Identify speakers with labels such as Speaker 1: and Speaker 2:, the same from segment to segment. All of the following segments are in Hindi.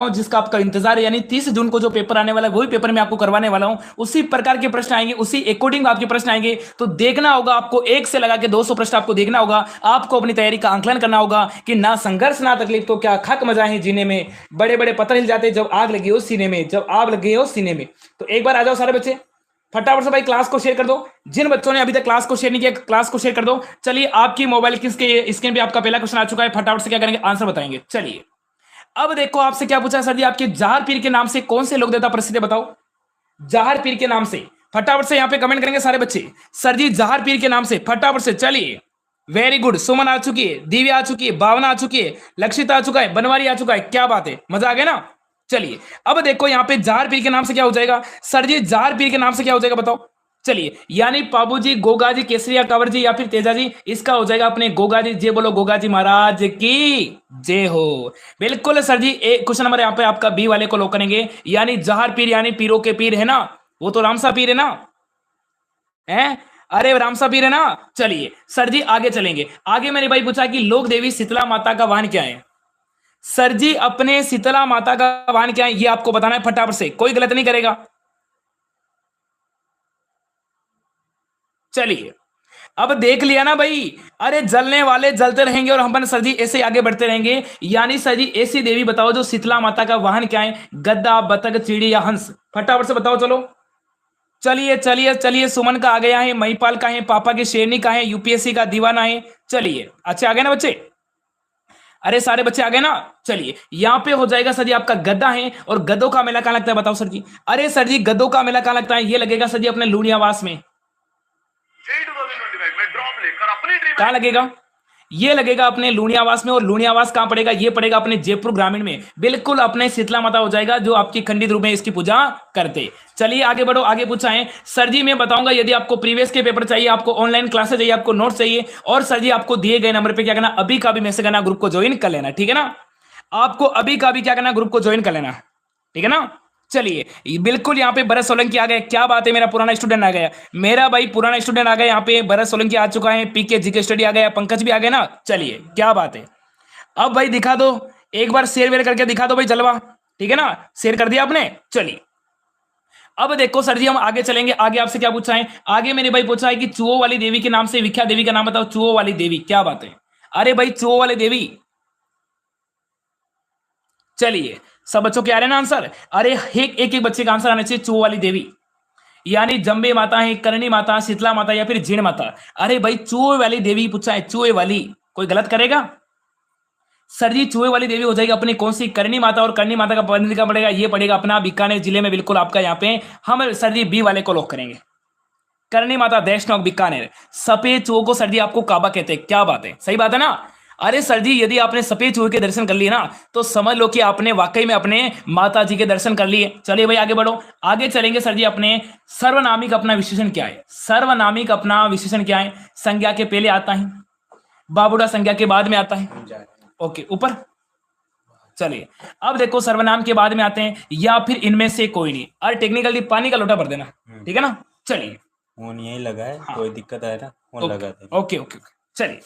Speaker 1: जिसका आपका इंतजार है, यानी 30 जून को जो पेपर आने वाला है वही पेपर मैं आपको करवाने वाला हूं। उसी प्रकार के प्रश्न आएंगे, उसी अकॉर्डिंग आपके प्रश्न आएंगे। तो देखना होगा आपको, एक से लगा के 200 प्रश्न आपको देखना होगा। आपको अपनी तैयारी का आंकलन करना होगा कि ना संघर्ष ना तकलीफ तो क्या खाक मजा है जीने में। बड़े बड़े पत्थर हिल जाते जब आग लगी हो सीने में, जब आग लगी हो सीने में। तो एक बार आ जाओ सारे बच्चे, फटाफट से भाई क्लास को शेयर कर दो। जिन बच्चों ने अभी तक क्लास को शेयर नहीं किया, क्लास को शेयर कर दो। चलिए, आपकी मोबाइल की स्क्रीन पे आपका पहला क्वेश्चन आ चुका है। फटाफट से क्या करेंगे, आंसर बताएंगे। चलिए, अब देखो आपसे क्या पूछा सर जी, आपके जहार पीर के नाम से कौन से लोक देवता प्रसिद्ध है, बताओ। जहार पीर के नाम से फटाफट से यहां पे कमेंट करेंगे सारे बच्चे, सर जी जहार पीर के नाम से, फटाफट से। चलिए, वेरी गुड। सुमन आ चुकी है, दिव्या आ चुकी है, भावना आ चुकी है, लक्षित आ चुका है, बनवारी आ चुका है। क्या बात है, मजा आ गया ना। चलिए, अब देखो यहां पे जहार पीर के नाम से क्या हो जाएगा, सर जी जहार पीर के नाम से क्या हो जाएगा बताओ। चलिए, यानी पाबू जी, गोगा जी, केसरिया कंवर जी या फिर तेजा जी, इसका हो जाएगा अपने गोगा जी। जय बोलो गोगा जी महाराज की जय हो। बिल्कुल सर जी, एक क्वेश्चन नंबर यहाँ पे आपका बी वाले को लोग करेंगे, यानी जहार पीर यानी पीरों के पीर है ना, वो तो रामसा पीर है ना, है। अरे रामसा पीर है ना। चलिए सर जी आगे चलेंगे। आगे मेरे भाई पूछा कि लोक देवी शीतला माता का वाहन क्या है। सर जी अपने शीतला माता का वाहन क्या है, ये आपको बताना है फटाफट से, कोई गलत नहीं करेगा। चलिए, अब देख लिया ना भाई। अरे जलने वाले जलते रहेंगे और हम सर जी ऐसे आगे बढ़ते रहेंगे। यानी सर जी ऐसी देवी बताओ जो शीतला माता का वाहन क्या है, गद्दा, बतख, चिड़ी या हंस, फटाफट से बताओ। चलो, चलिए चलिए चलिए, सुमन का आ गया है, महिपाल का है, पापा की शेरनी का है, यूपीएससी का दीवाना है। चलिए, अच्छे आ गए ना बच्चे, अरे सारे बच्चे आ गए ना। चलिए, यहां पे हो जाएगा सर जी आपका गद्दा है। और गद्दों का मेला कहां लगता है बताओ सर जी। अरे सर जी गद्दों का मेला कहां लगता है, ये लगेगा सर जी अपने लूणियावास में। कहां लगेगा, ये लगेगा अपने लूणियावास में। और लूणियावास कहां पड़ेगा, ये पड़ेगा अपने जयपुर ग्रामीण में। बिल्कुल अपने शीतला माता हो जाएगा जो आपकी खंडित रूप में इसकी पूजा करते। चलिए आगे बढ़ो, आगे पूछा है सर जी, मैं बताऊंगा यदि आपको प्रीवियस के पेपर चाहिए, आपको ऑनलाइन क्लासेस चाहिए, आपको नोट्स चाहिए, और सर जी आपको दिए गए नंबर पे क्या करना, अभी का भी मैसेज करना, ग्रुप को ज्वाइन कर लेना, ठीक है ना। आपको अभी का भी क्या करना, ग्रुप को ज्वाइन कर लेना, ठीक है ना। चलिए, बिल्कुल यहाँ पे भरत सोलंकी आ गए, क्या बात है, मेरा पुराना स्टूडेंट आ गया, मेरा भाई पुराना स्टूडेंट आ गया। यहाँ पे भरत सोलंकी आ चुका है, पीके जीके स्टडी आ गया, पंकज भी आ गए ना। चलिए, क्या बात है। अब भाई दिखा दो, एक बार शेयर वेयर करके दिखा दो भाई जलवा, ठीक है ना। शेयर कर दिया आपने। चलिए, अब देखो सर जी हम आगे चलेंगे। आगे आपसे क्या पूछा है, आगे मैंने भाई पूछा है कि चुओ वाली देवी के नाम से विख्यात देवी का नाम बताओ। चुओ वाली देवी, क्या बात है। अरे भाई चुओ वाली देवी, चलिए सब बच्चों के आ रहे हैं ना आंसर। अरे एक एक बच्चे का आंसर आना चाहिए। चुओ वाली देवी यानी जम्बे माता है, करणी माता, शीतला माता या फिर जीण माता। अरे भाई चूहे वाली देवी पूछा है, चूहे वाली, कोई गलत करेगा। सर जी चूहे वाली देवी हो जाएगी अपनी कौन सी, करणी माता। और करणी माता का पंडित का पड़ेगा, ये पड़ेगा अपना बीकानेर जिले में, बिल्कुल आपका यहाँ पे। हम सर जी बी वाले को लॉक करेंगे, करणी माता, देशनोक, बीकानेर। सफेद चूहों को सर जी आपको काबा कहते हैं, क्या बात है, सही बात है ना। अरे सर जी यदि आपने सफेद चूहे के दर्शन कर लिए ना, तो समझ लो कि आपने वाकई में अपने माता जी के दर्शन कर लिए। चलिए भाई आगे बढ़ो, आगे चलेंगे सर जी। अपने सर्वनामिक अपना विशेषण क्या है, सर्वनामिक अपना विशेषण क्या है। संज्ञा के पहले आता है, बाबूडा संज्ञा के बाद में आता है। ओके, ऊपर। चलिए, अब देखो सर्वनाम के बाद में आते हैं या फिर इनमें से कोई नहीं। अरे टेक्निकली पानी का लोटा भर देना, ठीक है ना। चलिए,
Speaker 2: फोन यही लगा है,
Speaker 1: हाँ,
Speaker 2: कोई दिक्कत आए ना फोन
Speaker 1: ओके
Speaker 2: लगा दे।
Speaker 1: Okay okay. चलिए,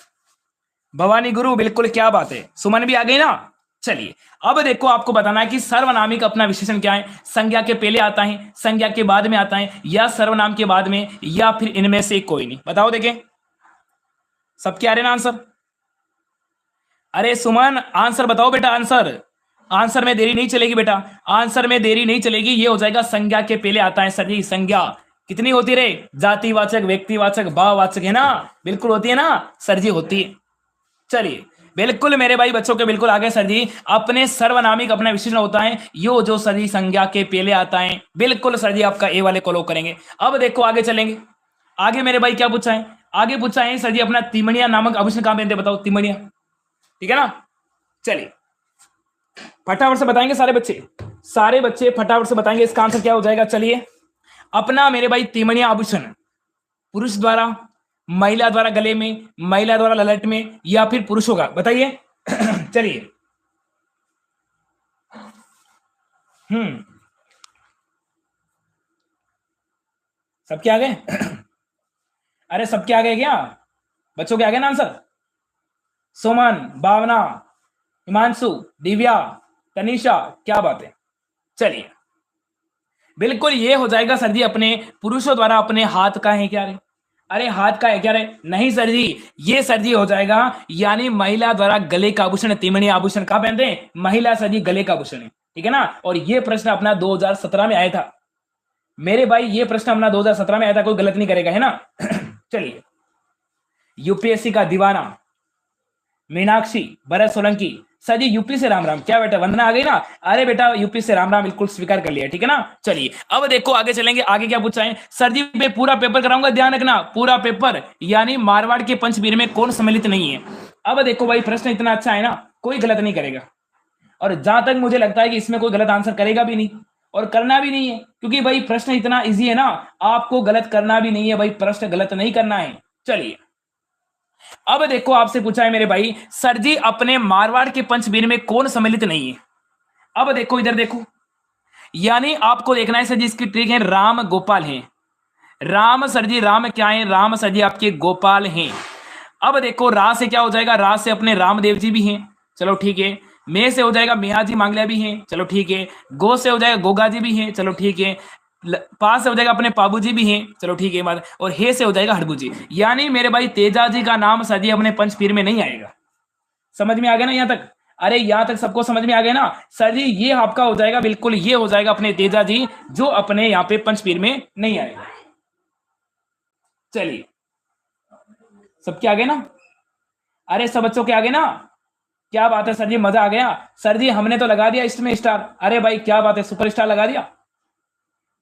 Speaker 1: भवानी गुरु, बिल्कुल क्या बात है, सुमन भी आ गई ना। चलिए, अब देखो आपको बताना है कि सर्वनामिक अपना विशेषण क्या है। संज्ञा के पहले आता है, संज्ञा के बाद में आता है, या सर्वनाम के बाद में, या फिर इनमें से कोई नहीं। बताओ देखें, सबके आ रहे ना आंसर। अरे सुमन आंसर बताओ बेटा, आंसर, आंसर में देरी नहीं चलेगी बेटा, आंसर में देरी नहीं चलेगी। ये हो जाएगा संज्ञा के पहले आता है सर जी। संज्ञा कितनी होती रे, जातिवाचक, व्यक्तिवाचक, भाववाचक, है ना। बिल्कुल होती है ना सर जी, होती है। चलिए, बिल्कुल मेरे भाई बच्चों के बिल्कुल आगे सर जी। अपने सर्वनामिक अपना विशेषण होता है यो जो सर जी संज्ञा के पहले आता है। बिल्कुल सर जी आपका ए वाले को लोग करेंगे। अब देखो आगे चलेंगे, आगे मेरे भाई क्या पूछा है, आगे पूछा है सर जी अपना तिमणिया नामक आभूषण कहां पहनते बताओ, तिमणिया, ठीक है ना। चलिए, फटाफट से बताएंगे सारे बच्चे, सारे बच्चे फटाफट से बताएंगे इसका आंसर क्या हो जाएगा। चलिए, अपना मेरे भाई तिमणिया आभूषण पुरुष द्वारा, महिला द्वारा गले में, महिला द्वारा ललाट में, या फिर पुरुष होगा, बताइए। चलिए, हम्म, सबके आ गए। अरे सबके आ गए क्या, बच्चों के आ गए ना आंसर। सुमन, भावना, हिमांशु, दिव्या, तनीषा, क्या बात है। चलिए, बिल्कुल ये हो जाएगा सर जी अपने पुरुषों द्वारा अपने हाथ का है क्या रे? अरे हाथ का है क्या रे? नहीं सर जी, ये सर जी हो जाएगा यानी महिला द्वारा गले का आभूषण, तिमणी आभूषण कहाँ पहनते हैं? महिला सर जी गले का आभूषण है, ठीक है ना। और ये प्रश्न अपना 2017 में आया था मेरे भाई, ये प्रश्न अपना 2017 में आया था, कोई गलत नहीं करेगा, है ना। चलिए, यूपीएससी का दीवाना मीनाक्षी भरत सोलंकी, सर जी यूपी से राम राम। क्या बेटा वंदना आ गई ना? अरे बेटा यूपी से राम राम बिल्कुल स्वीकार कर लिया, ठीक है ना। चलिए अब देखो आगे चलेंगे, आगे क्या पूछा है सर जी। मैं पूरा पेपर कराऊंगा, ध्यान रखना, पूरा पेपर, यानी मारवाड़ के पंचवीर में कौन सम्मिलित नहीं है। अब देखो भाई प्रश्न इतना अच्छा है ना, कोई गलत नहीं करेगा, और जहां तक मुझे लगता है कि इसमें कोई गलत आंसर करेगा भी नहीं और करना भी नहीं है, क्योंकि भाई प्रश्न इतना इजी है ना, आपको गलत करना भी नहीं है भाई, प्रश्न गलत नहीं करना है। चलिए अब देखो आपसे पूछा है मेरे भाई, सर जी अपने मारवाड़ के पंचवीर में कौन सम्मिलित नहीं है। अब देखो इधर देखो, यानी आपको देखना है सर जी, इसकी ट्रिक है राम गोपाल हैं। राम सर जी, राम क्या है? राम सर जी आपके गोपाल हैं। अब देखो रा से क्या हो जाएगा? रा से अपने रामदेव जी भी हैं, चलो ठीक है। मे से हो जाएगा मेहा जी मांगलिया भी हैं, चलो ठीक है। गो से हो जाएगा गोगा जी भी हैं, चलो ठीक है। पा से हो जाएगा अपने पाबू जी भी हैं, चलो ठीक है बात। और हे से हो जाएगा हड़बू जी, यानी मेरे भाई तेजा जी का नाम सर जी अपने पंचपीर में नहीं आएगा। समझ में आ गया ना यहां तक? अरे यहां तक सबको समझ में आ गया ना सर जी? ये आपका हो जाएगा, बिल्कुल ये हो जाएगा अपने तेजा जी, जो अपने यहाँ पे पंचपीर में नहीं आएगा। चलिए सबके आगे ना, अरे सब बच्चों के आगे ना, क्या बात है सर जी, मजा आ गया। सर जी हमने तो लगा दिया इसमें स्टार, अरे भाई क्या बात है, सुपर स्टार लगा दिया।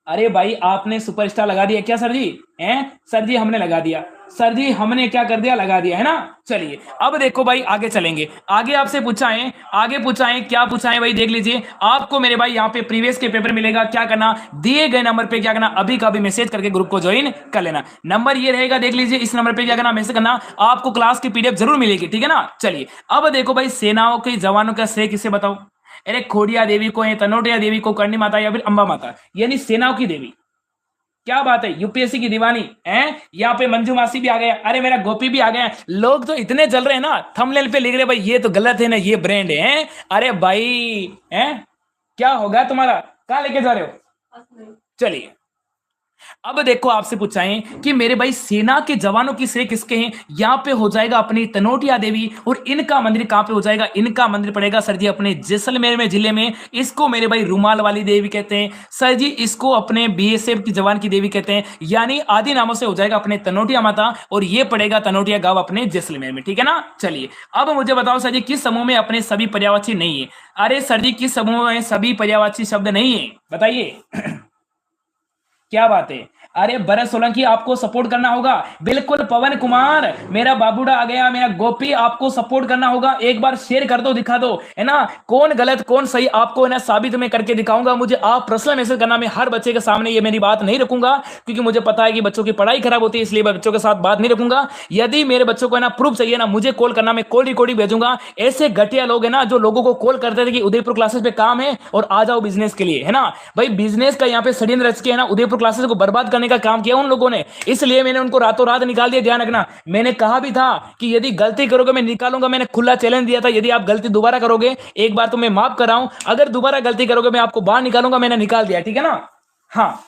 Speaker 1: अरे भाई आपने सुपरस्टार लगा दिया क्या सर जी? हैं सर जी हमने लगा दिया, सर जी हमने क्या कर दिया, लगा दिया, है ना। चलिए अब देखो भाई आगे चलेंगे, आगे आपसे पूछा है, आगे पूछा है, क्या पूछा है भाई देख लीजिए। आपको मेरे भाई यहाँ पे प्रीवियस के पेपर मिलेगा, क्या करना, दिए गए नंबर पे क्या करना, अभी का अभी मैसेज करके ग्रुप को ज्वाइन कर लेना। नंबर ये रहेगा, देख लीजिए, इस नंबर पे क्या करना, मैसेज करना, आपको क्लास की पीडीएफ जरूर मिलेगी, ठीक है ना। चलिए अब देखो भाई, सेनाओं के जवानों का श्रेय किसे बताओ? अरे खोड़िया देवी को है, तनोटिया देवी को, करणी माता या फिर अंबा माता, यानी सेनाओं की देवी। क्या बात है, यूपीएससी की दीवानी है। यहाँ पे मंजू मासी भी आ गया, अरे मेरा गोपी भी आ गया। लोग तो इतने जल रहे हैं ना, थंबनेल पे लिख रहे भाई ये तो गलत है ना, ये ब्रांड है। अरे भाई हैं, क्या होगा तुम्हारा, कहां लेके जा रहे हो? चलिए अब देखो आपसे पूछा है कि मेरे भाई सेना के जवानों की श्रेय किसके हैं। यहां पे हो जाएगा अपनी तनोटिया देवी, और इनका मंदिर कहां पे हो जाएगा? इनका मंदिर पड़ेगा सर जी अपने जैसलमेर में जिले में। इसको मेरे भाई रुमाल वाली देवी कहते हैं सर जी, इसको अपने बीएसएफ की जवान की देवी कहते हैं, यानी आदि नामों से हो जाएगा अपने तनोटिया माता, और ये पड़ेगा तनोटिया गांव अपने जैसलमेर में, ठीक है ना। चलिए अब मुझे बताओ सर जी, किस समूह में अपने सभी पर्यायवाची नहीं है? अरे सर जी किस समूह में सभी पर्यायवाची शब्द नहीं है, बताइए। क्या बात है, अरे भरत सोलंकी आपको सपोर्ट करना होगा, बिल्कुल। पवन कुमार मेरा बाबूड़ा आ गया, मेरा गोपी, आपको सपोर्ट करना होगा। एक बार शेयर कर दो, दिखा दो, है ना, कौन गलत कौन सही आपको है ना साबित में करके दिखाऊंगा। मुझे आप पर्सनल मैसेज करना, मैं हर बच्चे के सामने ये मेरी बात नहीं रखूंगा, क्योंकि मुझे पता है कि बच्चों की पढ़ाई खराब होती है, इसलिए बच्चों के साथ बात नहीं रखूंगा। यदि मेरे बच्चों को है ना प्रूफ चाहिए ना, मुझे कॉल करना, मैं कॉल रिकॉर्डिंग भेजूंगा। ऐसे घटिया लोग है ना जो लोगों को कॉल करते थे कि उदयपुर क्लासेस पे काम है और आ जाओ बिजनेस के लिए, है ना। भाई बिजनेस का यहाँ पे षड्यंत्र रच के है ना उदयपुर क्लासेस को बर्बाद करने का काम किया उन लोगों ने, इसलिए मैंने उनको रातों रात निकाल दिया। ध्यान रखना, मैंने कहा भी था कि यदि गलती करोगे मैं निकालूंगा, मैंने खुला चैलेंज दिया था, यदि आप गलती दोबारा करोगे, एक बार तो मैं माफ कर रहा हूं, अगर दोबारा गलती करोगे मैं आपको बाहर निकालूंगा, मैंने निकाल दिया, ठीक है ना। हाँ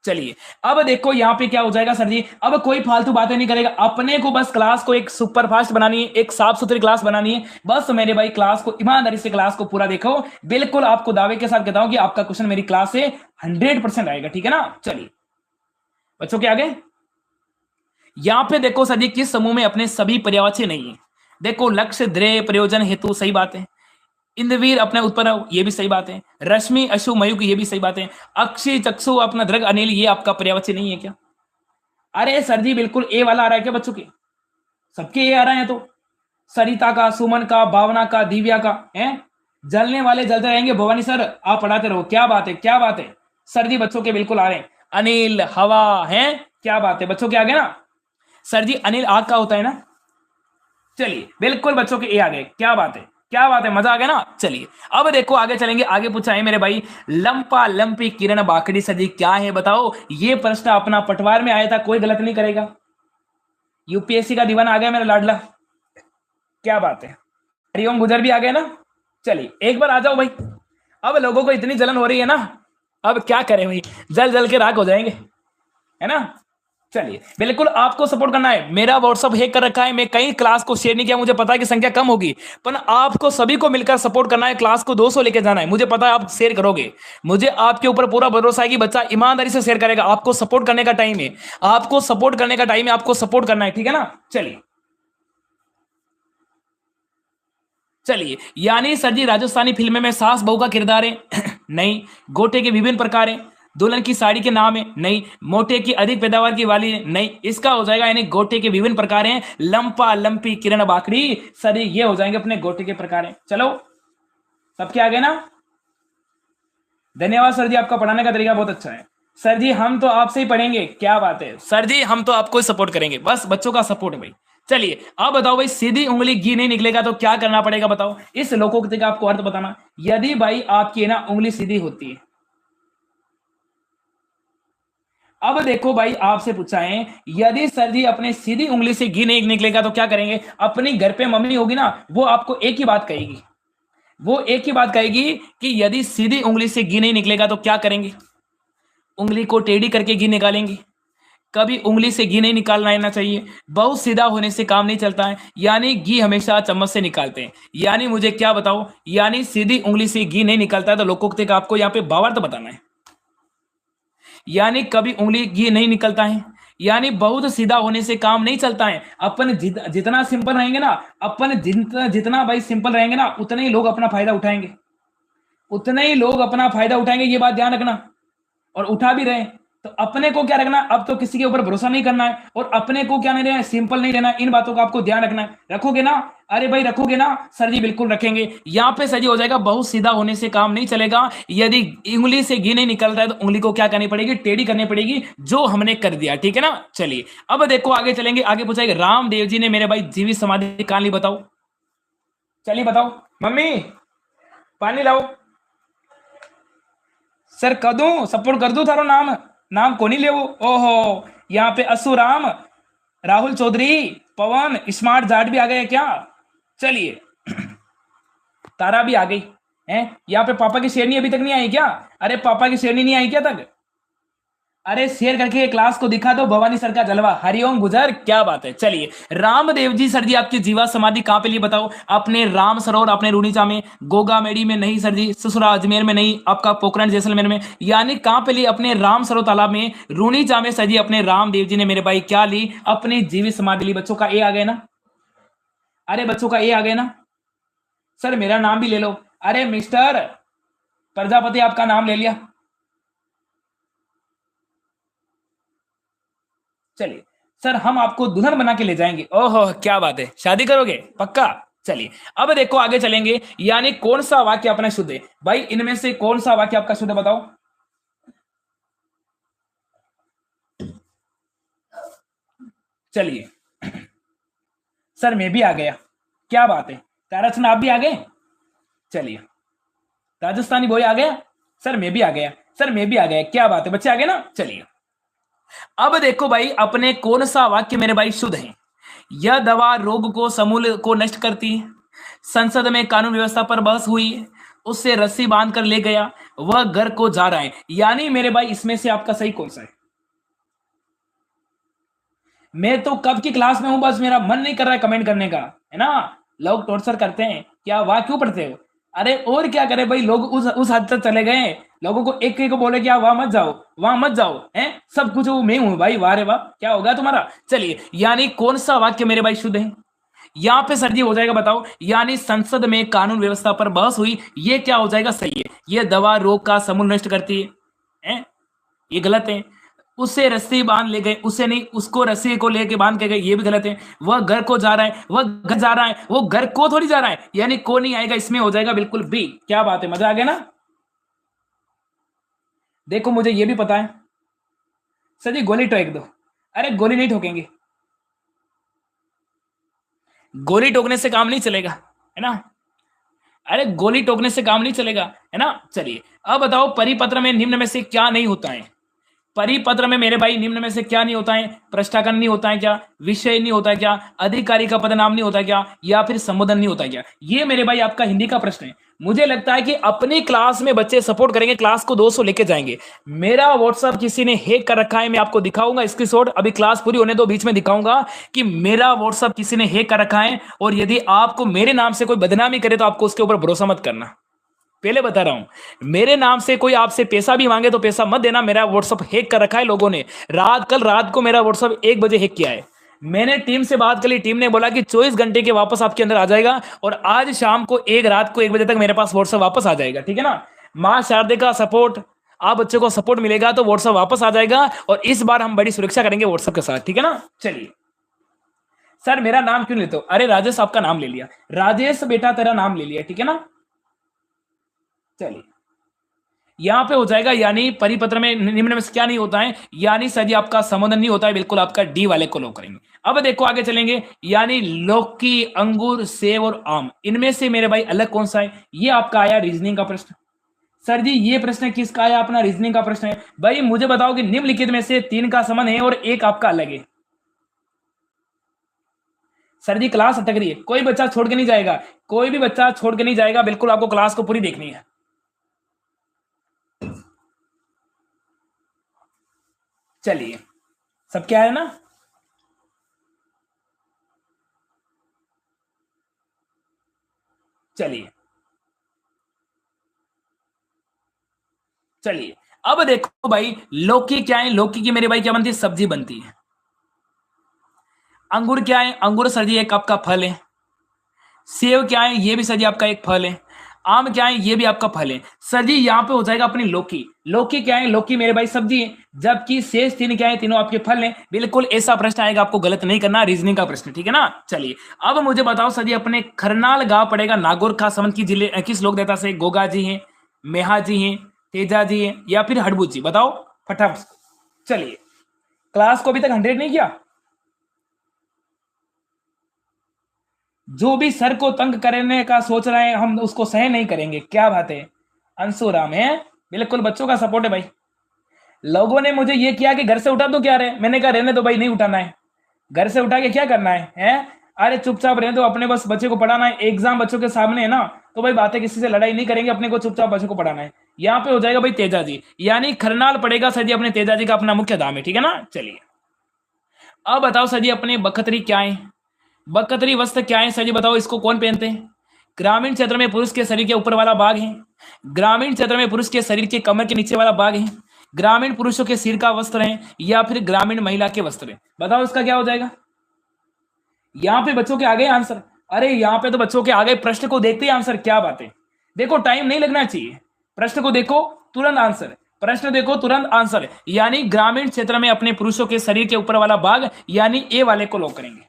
Speaker 1: चलिए अब देखो यहां पे क्या हो जाएगा सर जी, अब कोई फालतू बातें नहीं करेगा, अपने को बस क्लास को एक सुपर फास्ट बनानी है, एक साफ सुथरी क्लास बनानी है। बस मेरे भाई क्लास को ईमानदारी से क्लास को पूरा देखो, बिल्कुल आपको दावे के साथ कहता हूं कि आपका क्वेश्चन मेरी क्लास से 100% आएगा, ठीक है ना। चलिए बच्चों के आगे, यहां पे देखो सर जी किस समूह में अपने सभी पर्यायवाची नहीं है। देखो लक्ष्य ध्येय प्रयोजन हेतु, सही बात है। इंद्रवीर अपने उत्पन्न, ये भी सही बात है। रश्मि अशु मयुक, ये भी सही बात है। अक्षी चक्षु अपना दृग अनिल, ये आपका पर्यायवाची नहीं है क्या? अरे सर जी बिल्कुल ए वाला आ रहा है क्या बच्चों के? सबके ए आ रहा है तो, सरिता का, सुमन का, भावना का, दिव्या का है। जलने वाले जलते रहेंगे, भवानी सर आप पढ़ाते रहो। क्या बात है, क्या बात है सर जी, बच्चों के बिल्कुल आ रहे हैं। अनिल हवा है, क्या बात है, बच्चों के आगे ना सर जी, अनिल आग का होता है ना। चलिए बिल्कुल बच्चों के ए आ गए, क्या बात है, क्या बात है, मजा आ गया ना। चलिए अब देखो आगे चलेंगे, आगे पूछा है मेरे भाई, लंपा लंपी किरण बाकड़ी सर जी क्या है बताओ। ये प्रश्न अपना पटवार में आया था, कोई गलत नहीं करेगा। यूपीएससी का दीवाना आ गया मेरा लाडला, क्या बात है। हरिओम गुजर भी आ गया ना। चलिए एक बार आ जाओ भाई। अब लोगों को इतनी जलन हो रही है ना, अब क्या करें भाई, जल जल के राख हो जाएंगे, है ना। चलिए बिल्कुल आपको सपोर्ट करना है। मेरा व्हाट्सअप हैक कर रखा है, मैं कई क्लास को शेयर नहीं किया, मुझे पता है कि संख्या कम होगी, पर आपको सभी को मिलकर सपोर्ट करना है, क्लास को 200 लेके जाना है। मुझे पता है आप शेयर करोगे, मुझे आपके ऊपर पूरा भरोसा है कि बच्चा ईमानदारी से शेयर करेगा। आपको सपोर्ट करने का टाइम है, आपको सपोर्ट करने का टाइम है, आपको सपोर्ट करना है, ठीक है ना। चलिए चलिए, यानी सर जी राजस्थानी फिल्म में सास बहू का किरदार है नहीं। गोटे के विभिन्न प्रकार हैं, दुल्हन की साड़ी के नाम है नहीं। मोटे की अधिक पैदावार की वाली है नहीं। इसका हो जाएगा यानी गोटे के विभिन्न प्रकार हैं, लंपा लंपी किरण बाकड़ी। सर ये हो जाएंगे अपने गोटे के प्रकार हैं। चलो सबके आगे ना। धन्यवाद सर जी, आपका पढ़ाने का तरीका बहुत अच्छा है। सर जी हम तो आपसे ही पढ़ेंगे, क्या बात है सर जी, हम तो आपको ही सपोर्ट करेंगे, बस बच्चों का सपोर्ट है भाई। चलिए अब बताओ भाई, सीधी उंगली घी नहीं निकलेगा तो क्या करना पड़ेगा बताओ। इस लोकोक्ति का आपको अर्थ बताना। यदि भाई आपकी ना उंगली सीधी होती है, अब देखो भाई आपसे पूछा है, यदि सर जी अपने सीधी उंगली से घी नहीं निकलेगा तो क्या करेंगे। अपनी घर पे मम्मी होगी ना, वो आपको एक ही बात कहेगी, वो एक ही बात कहेगी कि यदि सीधी उंगली से घी नहीं निकलेगा तो क्या करेंगे। उंगली को टेढ़ी करके घी निकालेंगे। कभी उंगली से घी नहीं निकालना आना चाहिए, बहुत सीधा होने से काम नहीं चलता है, यानी घी हमेशा चम्मच से निकालते हैं। यानी मुझे क्या बताओ, यानी सीधी उंगली से घी नहीं निकलता है, तो लोकोक्ति का आपको यहाँ पे भावार्थ बताना है। यानी कभी उंगली घी नहीं निकलता है, यानी बहुत सीधा होने से काम नहीं चलता है। अपन जितना सिंपल रहेंगे ना, अपन जितना भाई सिंपल रहेंगे ना, उतने ही लोग अपना फायदा उठाएंगे, उतने ही लोग अपना फायदा उठाएंगे, ये बात ध्यान रखना। और उठा भी रहे, तो अपने को क्या रखना, अब तो किसी के ऊपर भरोसा नहीं करना है, और अपने को क्या नहीं रहना है, सिंपल नहीं रहना है। इन बातों का आपको ध्यान रखना है। रखोगे ना, अरे भाई रखोगे ना सर जी, बिल्कुल रखेंगे। यहां पे सर जी हो जाएगा, बहुत सीधा होने से काम नहीं चलेगा। यदि उंगली से घी नहीं निकलता है तो उंगली को क्या करनी पड़ेगी, टेढ़ी करनी पड़ेगी, जो हमने कर दिया, ठीक है ना। चलिए अब देखो आगे चलेंगे। आगे पूछा रामदेव जी ने मेरे भाई जीवित समाधि कहां ली, बताओ। चलिए बताओ। मम्मी पानी लाओ। सर कर दूं, सपोर्ट कर दूं थारो नाम, नाम को नहीं ले वो। ओहो, यहाँ पे असुराम, राहुल चौधरी, पवन, स्मार्ट जाट भी आ गए क्या। चलिए तारा भी आ गई है। यहाँ पे पापा की शेरनी अभी तक नहीं आई क्या। अरे पापा की शेरनी नहीं आई क्या तक। अरे शेयर करके क्लास को दिखा दो, भवानी सर का जलवा। हरिओम गुजर, क्या बात है। चलिए रामदेव जी सर जी आपकी जीवा समाधि कहां पे ली बताओ। अपने राम सरोवर, अपने रूनीचा में, गोगा मेड़ी में नहीं सर जी, ससुरा अजमेर में नहीं, आपका पोखरण जैसलमेर में, यानी कहां पे ली, अपने राम सरोवर तालाब में, रूनीचा में सर जी अपने रामदेव जी ने मेरे भाई क्या ली, अपनी जीवित समाधि ली। बच्चों का ए आ गए ना, अरे बच्चों का ए आ गए ना। सर मेरा नाम भी ले लो। अरे मिस्टर प्रजापति आपका नाम ले लिया। चलिए सर हम आपको दुल्हन बना के ले जाएंगे। ओहो क्या बात है, शादी करोगे पक्का। चलिए अब देखो आगे चलेंगे, यानी कौन सा वाक्य अपना शुद्ध है भाई, इनमें से कौन सा वाक्य आपका शुद्ध है बताओ। चलिए सर मैं भी आ गया, क्या बात है। ताराचंद आप भी आ गए। चलिए राजस्थानी बॉय आ गया। सर मैं भी आ गया, सर मैं भी आ गया, क्या बात है, बच्चे आ गए ना। चलिए अब देखो भाई अपने कौन सा वाक्य मेरे भाई शुद्ध है। यह दवा रोग को समूल को नष्ट करती है, संसद में कानून व्यवस्था पर बहस हुई है, उससे रस्सी बांध कर ले गया, वह घर को जा रहा है। यानी मेरे भाई इसमें से आपका सही कौन सा है। मैं तो कब की क्लास में हूं, बस मेरा मन नहीं कर रहा है कमेंट करने का, है ना। लोग टॉर्चर करते हैं, क्या वाह क्यों पढ़ते हो। अरे और क्या करे भाई, लोग उस हद तक चले गए, लोगों को एक एक को बोले कि आप वहां मत जाओ, वहां मत जाओ, हैं सब कुछ वो मैं हूं भाई। वाह रे वाह, क्या होगा तुम्हारा। चलिए यानी कौन सा वाक्य मेरे भाई शुद्ध है। यहां पे सर जी हो जाएगा बताओ, यानी संसद में कानून व्यवस्था पर बहस हुई, ये क्या हो जाएगा, सही है। ये दवा रोग का समूल नष्ट करती है, ये गलत है। उससे रस्सी बांध ले गए, उसे नहीं, उसको रस्सी को लेके बांध के गए, ये भी गलत है। वह घर को जा रहा है, वह घर जा रहा है, वो घर को थोड़ी जा रहा है, यानी को नहीं आएगा, इसमें हो जाएगा बिल्कुल बी। क्या बात है, मजा आ गया ना। देखो मुझे ये भी पता है। सर जी गोली ठोक दो। अरे गोली नहीं ठोकेंगे, गोली ठोकने से काम नहीं चलेगा, है ना। अरे गोली ठोकने से काम नहीं चलेगा, है ना। चलिए अब बताओ परिपत्र में निम्न में से क्या नहीं होता है। परिपत्र में मेरे भाई निम्न में से क्या नहीं होता है। प्रश्नाकन नहीं होता है क्या, विषय नहीं होता है क्या, अधिकारी का पदनाम नहीं होता है क्या, या फिर संबोधन नहीं होता है क्या। ये मेरे भाई आपका हिंदी का प्रश्न है। मुझे लगता है कि अपनी क्लास में बच्चे सपोर्ट करेंगे, क्लास को 200 लेके जाएंगे। मेरा व्हाट्सएप किसी ने हैक कर रखा है, मैं आपको दिखाऊंगा स्क्रीनशॉट, अभी क्लास पूरी होने दो, बीच में दिखाऊंगा कि मेरा व्हाट्सएप किसी ने हैक कर रखा है। और यदि आपको मेरे नाम से कोई बदनामी करे तो आपको उसके ऊपर भरोसा मत करना, पहले बता रहा हूं। मेरे नाम से कोई आपसे पैसा भी मांगे तो पैसा मत देना, मेरा व्हाट्सएप हैक कर रखा है लोगों ने। कल रात को मेरा व्हाट्सएप 1 बजे हैक किया है। मैंने टीम से बात करी, टीम ने बोला कि 24 घंटे के वापस आपके अंदर आ जाएगा, और आज शाम को रात को 1 बजे तक मेरे पास व्हाट्सएप वापस आ जाएगा, ठीक है ना। मां शारदे का सपोर्ट, आप बच्चों को सपोर्ट मिलेगा तो व्हाट्सएप वापस आ जाएगा, और इस बार हम बड़ी सुरक्षा करेंगे व्हाट्सएप के साथ, ठीक है ना। चलिए सर मेरा नाम क्यों लेते हो? अरे राजेश आपका नाम ले लिया, राजेश बेटा तेरा नाम ले लिया, ठीक है ना। चलिए यहां पे हो जाएगा, यानी परिपत्र में निम्न में से क्या नहीं होता है, यानी सर जी आपका संबोधन नहीं होता है, बिल्कुल आपका डी वाले को लो करेंगे। अब देखो आगे चलेंगे, यानी लौकी, अंगूर, सेब और आम, इनमें से मेरे भाई अलग कौन सा है? ये आपका आया रीजनिंग का प्रश्न। सर जी ये प्रश्न किसका आया? अपना रीजनिंग का प्रश्न है। भाई मुझे बताओ कि निम्नलिखित में से 3 का संबंध है और 1 आपका अलग है। सर जी क्लास अटक रही है, कोई बच्चा छोड़ के नहीं जाएगा, कोई भी बच्चा छोड़ के नहीं जाएगा, बिल्कुल आपको क्लास को पूरी देखनी है। चलिए सब क्या है ना। चलिए चलिए अब देखो भाई, लौकी क्या है? लौकी की मेरे भाई क्या बनती है? सब्जी बनती है। अंगूर क्या है? अंगूर सर जी एक आपका फल है। सेब क्या है? ये भी सर जी आपका एक फल है। आम क्या है? ये भी आपका फल है। सर जी यहाँ पे हो जाएगा अपनी लौकी। लौकी क्या है? लौकी मेरे भाई सब्जी है, जबकि शेष 3 क्या है? तीनों आपके फल हैं। बिल्कुल ऐसा प्रश्न आएगा, आपको गलत नहीं करना, रीजनिंग का प्रश्न, ठीक है ना। चलिए अब मुझे बताओ सर जी, अपने खरनाल गांव पड़ेगा नागौर का संबंध की जिले किस लोक देवता से? गोगा जी हैं, मेहा जी हैं, तेजा जी हैं, या फिर हड़बू जी? बताओ फटाफट। चलिए क्लास को अभी तक 100 नहीं किया। जो भी सर को तंग करने का सोच रहे हैं हम उसको सहन नहीं करेंगे, क्या बात है। अंशु राम है, बिल्कुल बच्चों का सपोर्ट है भाई। लोगों ने मुझे ये किया कि घर से उठा दो, क्या रहे, मैंने कहा रहने दो भाई, नहीं उठाना है। घर से उठा के क्या करना है, हैं? अरे चुपचाप रहने दो, अपने बस बच्चे को पढ़ाना है, एग्जाम बच्चों के सामने है ना, तो भाई बातें किसी से लड़ाई नहीं करेंगे, अपने को चुपचाप बच्चों को पढ़ाना है। यहाँ पे हो जाएगा भाई तेजा जी, यानी खरनाल पड़ेगा सर जी अपने तेजा जी का अपना मुख्य धाम है, ठीक है ना। चलिए अब बताओ सर जी, अपने बखतरी क्या है? बकतरी वस्त्र क्या है सर जी? बताओ इसको कौन पहनते हैं? ग्रामीण क्षेत्र में पुरुष के शरीर के ऊपर वाला भाग है, ग्रामीण क्षेत्र में पुरुष के शरीर के कमर के नीचे वाला भाग है, ग्रामीण पुरुषों के सिर का वस्त्र है, या फिर ग्रामीण महिला के वस्त्र है? बताओ इसका क्या हो जाएगा। यहाँ पे बच्चों के आगे आंसर, अरे यहाँ पे तो बच्चों के आगे प्रश्न को देखते ही आंसर, क्या बात है। देखो टाइम नहीं लगना चाहिए, प्रश्न को देखो तुरंत आंसर, प्रश्न देखो तुरंत आंसर, यानी ग्रामीण क्षेत्र में अपने पुरुषों के शरीर के ऊपर वाला भाग, यानी ए वाले को लॉक करेंगे।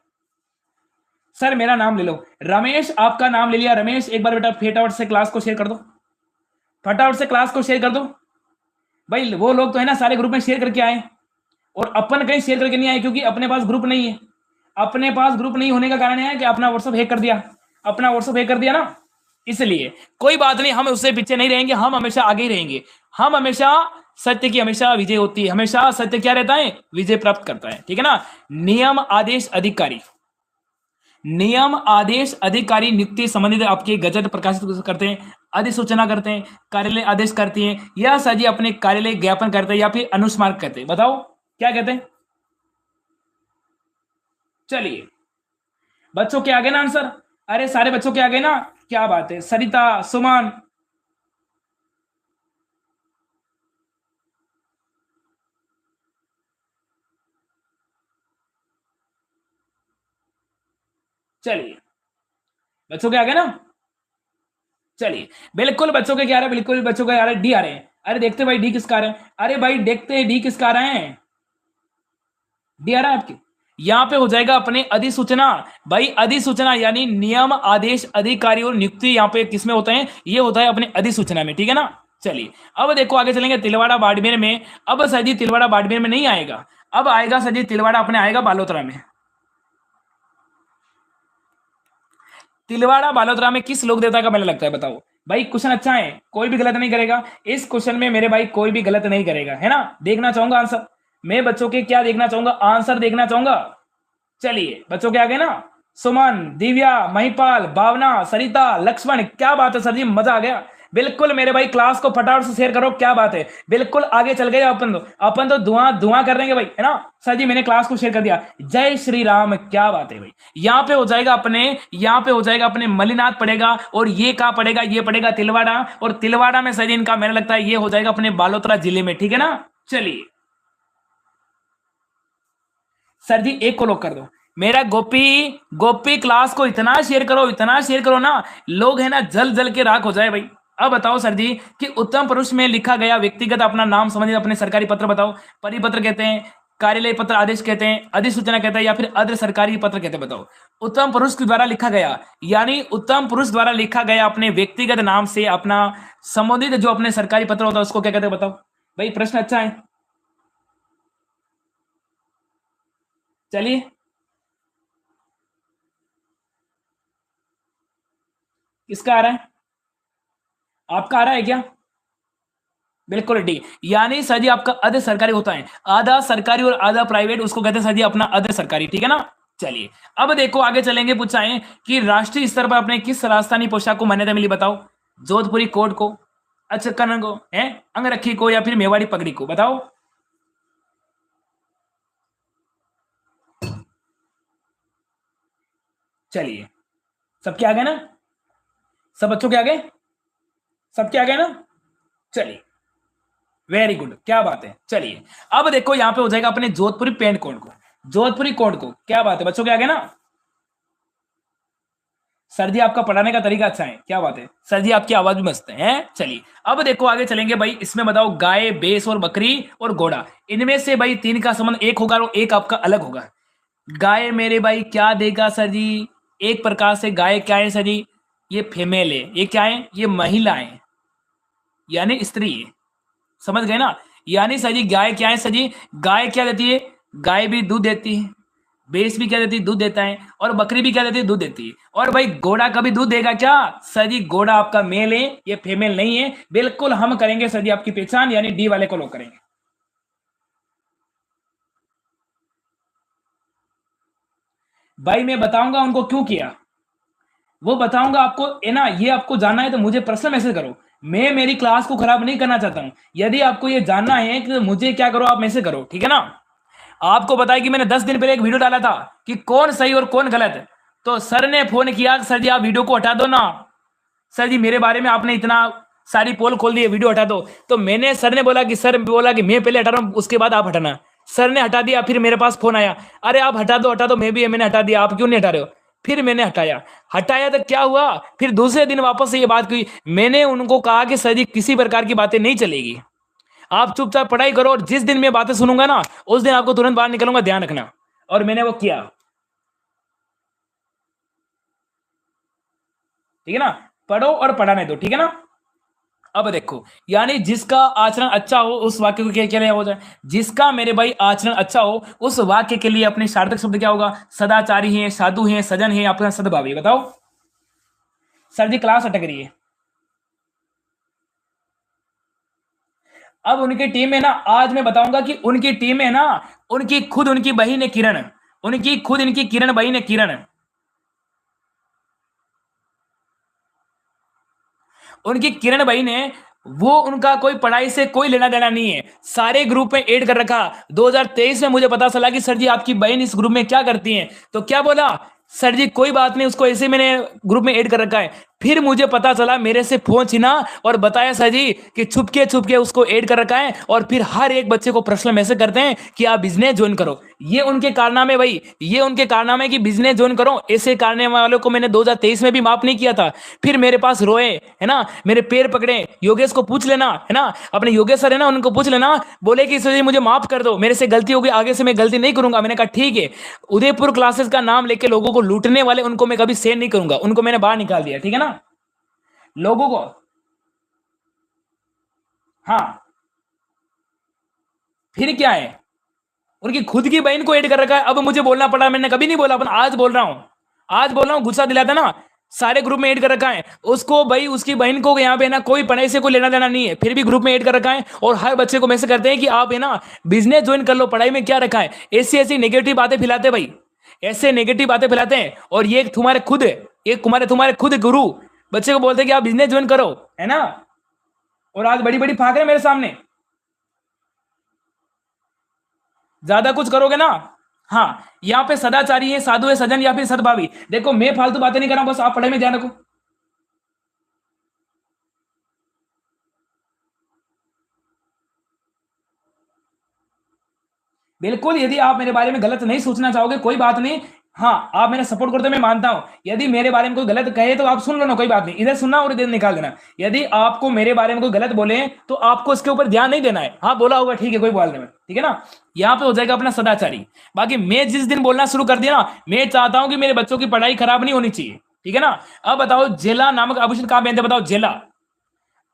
Speaker 1: सर मेरा नाम ले लो, रमेश आपका नाम ले लिया। रमेश एक बार बेटा फटाफट से क्लास को शेयर कर दो, फटाफट से क्लास को शेयर कर दो। भाई वो लोग तो है ना सारे ग्रुप में शेयर करके आए, और अपन कहीं शेयर करके नहीं आए, क्योंकि अपने पास ग्रुप नहीं है। अपने पास ग्रुप नहीं होने का कारण है कि अपना व्हाट्सएप हैक कर दिया, अपना व्हाट्सएप हैक कर दिया ना, इसलिए कोई बात नहीं, हम उससे पीछे नहीं रहेंगे, हम हमेशा आगे ही रहेंगे। हम हमेशा सत्य की हमेशा विजय होती है, हमेशा सत्य क्या रहता है? विजय प्राप्त करता है, ठीक है ना। नियम आदेश अधिकारी, नियम आदेश अधिकारी नियुक्ति संबंधित आपके गजट प्रकाशित करते हैं, अधिसूचना करते हैं, कार्यालय आदेश करती हैं, या सर जी अपने कार्यालय ज्ञापन करते हैं, या फिर अनुस्मारक करते हैं? बताओ क्या कहते हैं। चलिए बच्चों के आगे ना आंसर, अरे सारे बच्चों के आगे ना, क्या बात है। सरिता, सुमन, चलिए बच्चों के आगे ना। चलिए बिल्कुल बच्चों के क्या आ रहे हैं, बिल्कुल बच्चों के आ रहे हैं, डी आ रहे हैं। अरे देखते भाई डी किसका आ रहे हैं, अरे भाई देखते हैं डी किसका आ रहे हैं। डी आ रहा है आपके, यहां पे हो जाएगा अपने अधिसूचना। भाई अधिसूचना यानी नियम आदेश अधिकारी और नियुक्ति यहाँ पे किसमें होते हैं? ये होता है अपने अधिसूचना में, ठीक है ना। चलिए अब देखो आगे चलेंगे तिलवाड़ा बाड़मेर में। अब सर जी तिलवाड़ा बाड़मेर में नहीं आएगा, अब आएगा सर जी तिलवाड़ा अपने आएगा बालोतरा में। तिलवाड़ा बालोतरा में किस लोक देवता का मेला लगता है? बताओ भाई, क्वेश्चन अच्छा है, कोई भी गलत नहीं करेगा इस क्वेश्चन में मेरे भाई, कोई भी गलत नहीं करेगा, है ना। देखना चाहूंगा आंसर, मैं बच्चों के क्या देखना चाहूंगा, आंसर देखना चाहूंगा। चलिए बच्चों के आगे ना, सुमन, दिव्या, महिपाल, भावना, सरिता, लक्ष्मण, क्या बात है सर जी, मजा आ गया। बिल्कुल मेरे भाई, क्लास को फटाफट से शेयर करो, क्या बात है। बिल्कुल आगे चल गए अपन तो धुआं धुआं कर देंगे भाई, है ना। सर जी मैंने क्लास को शेयर कर दिया। जय श्री राम, क्या बात है भाई। यहाँ पे हो जाएगा अपने, यहाँ पे हो जाएगा अपने मलिनाथ पड़ेगा, और ये कहाँ पड़ेगा, ये पड़ेगा तिलवाड़ा, और तिलवाड़ा में सर जी इनका मेरा लगता है ये हो जाएगा अपने बालोतरा जिले में, ठीक है ना। चलिए सर जी एक को लॉक कर दो। मेरा गोपी, गोपी क्लास को इतना शेयर करो, इतना शेयर करो ना, लोग है ना जल जल के राख हो जाए भाई। अब बताओ सर जी कि उत्तम पुरुष में लिखा गया व्यक्तिगत अपना नाम समझिए, अपने सरकारी पत्र बताओ। परिपत्र कहते हैं, कार्यालय पत्र आदेश कहते हैं, अधिसूचना कहते हैं, या फिर अद्र सरकारी पत्र कहते हैं, बताओ। उत्तम पुरुष के द्वारा लिखा गया, यानी उत्तम पुरुष द्वारा लिखा गया अपने व्यक्तिगत नाम से अपना संबोधित जो अपने सरकारी पत्र होता है उसको क्या कहते हैं, बताओ भाई। प्रश्न अच्छा है, चलिए। किसका आ रहा है, आपका आ रहा है क्या। बिल्कुल ठीक, यानी सर जी आपका अधे सरकारी होता है, आधा सरकारी और आधा प्राइवेट, उसको कहते हैं सर जी अपना अधे सरकारी, ठीक है ना। चलिए अब देखो आगे चलेंगे, पूछा है कि राष्ट्रीय स्तर पर अपने किस राजस्थानी पोशाक को मान्यता मिली, बताओ। जोधपुरी कोट को, अच्छा कन्न को है, अंगरखी को, या फिर मेवाड़ी पगड़ी को, बताओ। चलिए सबके आगे ना, सब बच्चों के आगे, सबके आगे ना। चलिए वेरी गुड, क्या बात है। चलिए अब देखो यहां पे हो जाएगा अपने जोधपुरी पेंट कोड को, जोधपुरी कोड को, क्या बात है बच्चों के आगे ना। सर जी आपका पढ़ाने का तरीका अच्छा है, क्या बात है सर जी, आपकी आवाज भी मस्त है। चलिए अब देखो आगे चलेंगे भाई, इसमें बताओ गाय, भैंस और बकरी और घोड़ा, इनमें से भाई तीन का संबंध एक होगा और एक आपका अलग होगा। गाय मेरे भाई क्या देगा सर जी, एक प्रकार से गाय क्या है सर जी, ये फीमेल है, ये क्या है, ये महिला है, यानी स्त्री है, समझ गए ना। यानी सर जी गाय क्या है सर जी, गाय क्या देती है, गाय भी दूध देती है, भैंस भी क्या देती है, दूध देता है, और बकरी भी क्या देती है, दूध देती है। और भाई घोड़ा कभी दूध देगा क्या, सर जी घोड़ा आपका मेल है, ये फीमेल नहीं है। बिल्कुल हम करेंगे सर जी आपकी पहचान, यानी डी वाले को लोग करेंगे। भाई मैं बताऊंगा उनको क्यों किया, वो बताऊंगा आपको, है ना। ये आपको जानना है तो मुझे पर्सनल मैसेज करो, मैं मेरी क्लास को खराब नहीं करना चाहता हूं। यदि आपको ये जानना है कि मुझे क्या करो, आप मैसेज करो, ठीक है ना। आपको बताया कि मैंने 10 दिन पहले एक वीडियो डाला था कि कौन सही और कौन गलत, तो सर ने फोन किया, सर जी आप वीडियो को हटा दो ना, सर जी मेरे बारे में आपने इतना सारी पोल खोल दी है, वीडियो हटा दो। तो मैंने, सर ने बोला कि सर बोला कि मैं पहले हटा रहा हूं, उसके बाद आप हटाना। सर ने हटा दिया, फिर मेरे पास फोन आया, अरे आप हटा दो हटा दो, मैं भी मैंने हटा दिया, आप क्यों नहीं हटा रहे हो। फिर मैंने हटाया, हटाया तो क्या हुआ, फिर दूसरे दिन वापस से ये बात हुई, मैंने उनको कहा कि सर जी किसी प्रकार की बातें नहीं चलेगी, आप चुपचाप पढ़ाई करो, और जिस दिन मैं बातें सुनूंगा ना उस दिन आपको तुरंत बाहर निकलूंगा, ध्यान रखना। और मैंने वो किया, ठीक है ना। पढ़ो और पढ़ाने दो, ठीक है ना। अब देखो, यानी जिसका आचरण अच्छा हो उस वाक्य को क्या क्या हो जाए, जिसका मेरे भाई आचरण अच्छा हो उस वाक्य के लिए अपने सार्थक शब्द क्या होगा, सदाचारी है, साधु है, सजन है, अपना सद्भावी, बताओ। सर जी क्लास अटक रही है। अब उनकी टीम में ना, आज मैं बताऊंगा कि उनकी टीम में ना, उनकी खुद उनकी बहन है किरण, उनकी खुद इनकी किरण बहन है किरण, उनकी किरण बहन है, वो उनका कोई पढ़ाई से कोई लेना देना नहीं है, सारे ग्रुप में ऐड कर रखा। 2023 में मुझे पता चला कि सर जी आपकी बहन इस ग्रुप में क्या करती है, तो क्या बोला, सर जी कोई बात नहीं, उसको ऐसे मैंने ग्रुप में ऐड कर रखा है। फिर मुझे पता चला, मेरे से फोन छीना और बताया सर जी कि छुपके छुपके उसको ऐड कर रखा है, और फिर हर एक बच्चे को पर्सनल मैसेज करते हैं कि आप बिजनेस ज्वाइन करो। ये उनके कारनामे भाई, ये उनके कारनामे कि बिजनेस ज्वाइन करो। ऐसे कारने वालों को मैंने 2023 में भी माफ नहीं किया था, फिर मेरे पास रोए, है ना, मेरे पैर पकड़े। योगेश को पूछ लेना, है ना, अपने योगेश सर है ना, उनको पूछ लेना, बोले कि सर जी मुझे माफ कर दो, मेरे से गलती हो गई, आगे से मैं गलती नहीं करूंगा। मैंने कहा ठीक है। उदयपुर क्लासेस का नाम लेके लोगों को लूटने वाले, उनको मैं कभी सेंड नहीं करूंगा, उनको मैंने बाहर निकाल दिया, ठीक है ना, लोगों को। हाँ फिर क्या है, उनकी खुद की बहन को ऐड कर रखा है। अब मुझे बोलना पड़ा, मैंने कभी नहीं बोला, अपन आज बोल रहा हूं, आज बोल रहा हूं, गुस्सा दिलाता ना। सारे ग्रुप में ऐड कर रखा है उसको भाई, उसकी बहन को यहाँ पे ना कोई पढ़ाई से कोई लेना देना नहीं है, फिर भी ग्रुप में ऐड कर रखा है, और हर बच्चे को मैसेज करते हैं कि आप है ना बिजनेस ज्वाइन कर लो, पढ़ाई में क्या रखा है, ऐसी ऐसी नेगेटिव बातें फैलाते भाई। ऐसे नेगेटिव बातें फैलाते हैं, और ये तुम्हारे खुद गुरु बच्चे को बोलते हैं कि आप बिजनेस ज्वाइन करो, है ना, और आज बड़ी बड़ी फाक रहे हैं मेरे सामने। ज्यादा कुछ करोगे ना, हाँ, यहाँ पे सदाचारी है, साधु है, सजन या फिर सद्भावी। देखो मैं फालतू बातें नहीं कर रहा हूं, बस आप पढ़ाई में ध्यान रखो। बिल्कुल, यदि आप मेरे बारे में गलत नहीं सोचना चाहोगे कोई बात नहीं, हाँ, आप मेरा सपोर्ट करते हो, मैं मानता हूं। यदि मेरे बारे में कोई गलत कहे तो आप सुन लो ना, कोई बात नहीं, इधर सुनना और इधर निकाल देना। यदि आपको मेरे बारे में कोई गलत बोले तो आपको इसके ऊपर ध्यान नहीं देना है। हाँ, बोला होगा, ठीक है, कोई बोलने में, ठीक है ना, यहाँ पे हो जाएगा अपना सदाचारी। बाकी मैं जिस दिन बोलना शुरू कर दिया ना, मैं चाहता हूं कि मेरे बच्चों की पढ़ाई खराब नहीं होनी चाहिए, ठीक है ना। अब बताओ, जेला नामक आभूषण कहां पहनते, बताओ, जेला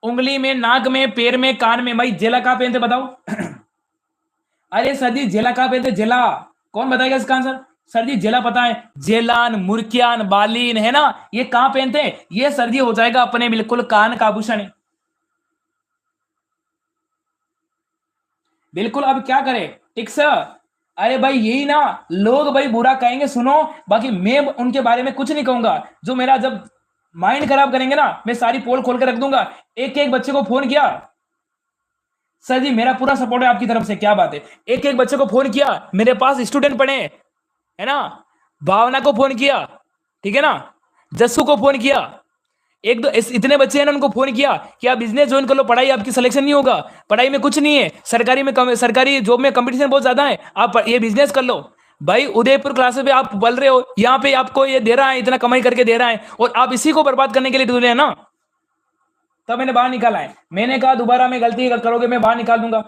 Speaker 1: उंगली में, नाक में, पैर में, कान में, भाई जेला कहां पहनते बताओ। अरे सर जी, जेला कहां पहनते, जेला, कौन बताएगा इसका आंसर। सर जी जेला पता है, जेलान, मुर्कियान, बालीन, है ना, ये कहां पहनते हैं, ये सर जी हो जाएगा अपने बिल्कुल कान का आभूषण है। बिल्कुल, अब क्या करें, ठीक सर। अरे भाई यही ना, लोग भाई बुरा कहेंगे, सुनो, बाकी मैं उनके बारे में कुछ नहीं कहूंगा। जो मेरा जब माइंड खराब करेंगे ना, मैं सारी पोल खोल के रख दूंगा। एक एक बच्चे को फोन किया, सर जी मेरा पूरा सपोर्ट है आपकी तरफ से, क्या बात है। एक एक बच्चे को फोन किया, मेरे पास स्टूडेंट पढ़े, है ना, भावना को फोन किया, ठीक है ना, जस्सू को फोन किया, एक दो इतने बच्चे हैं ना, उनको फोन किया कि आप बिजनेस ज्वाइन कर लो, पढ़ाई आपकी सिलेक्शन नहीं होगा, पढ़ाई में कुछ नहीं है, सरकारी जॉब में कंपटीशन बहुत ज्यादा है, आप ये बिजनेस कर लो। भाई उदयपुर क्लासेस पे आप बोल रहे हो, यहाँ पे आपको ये दे रहा है, इतना कमाई करके दे रहा है, और आप इसी को बर्बाद करने के लिए ढूंढ रहे हैं ना। तब मैंने बाहर निकाला है, मैंने कहा दोबारा मैं गलती करोगे मैं बाहर निकाल दूंगा।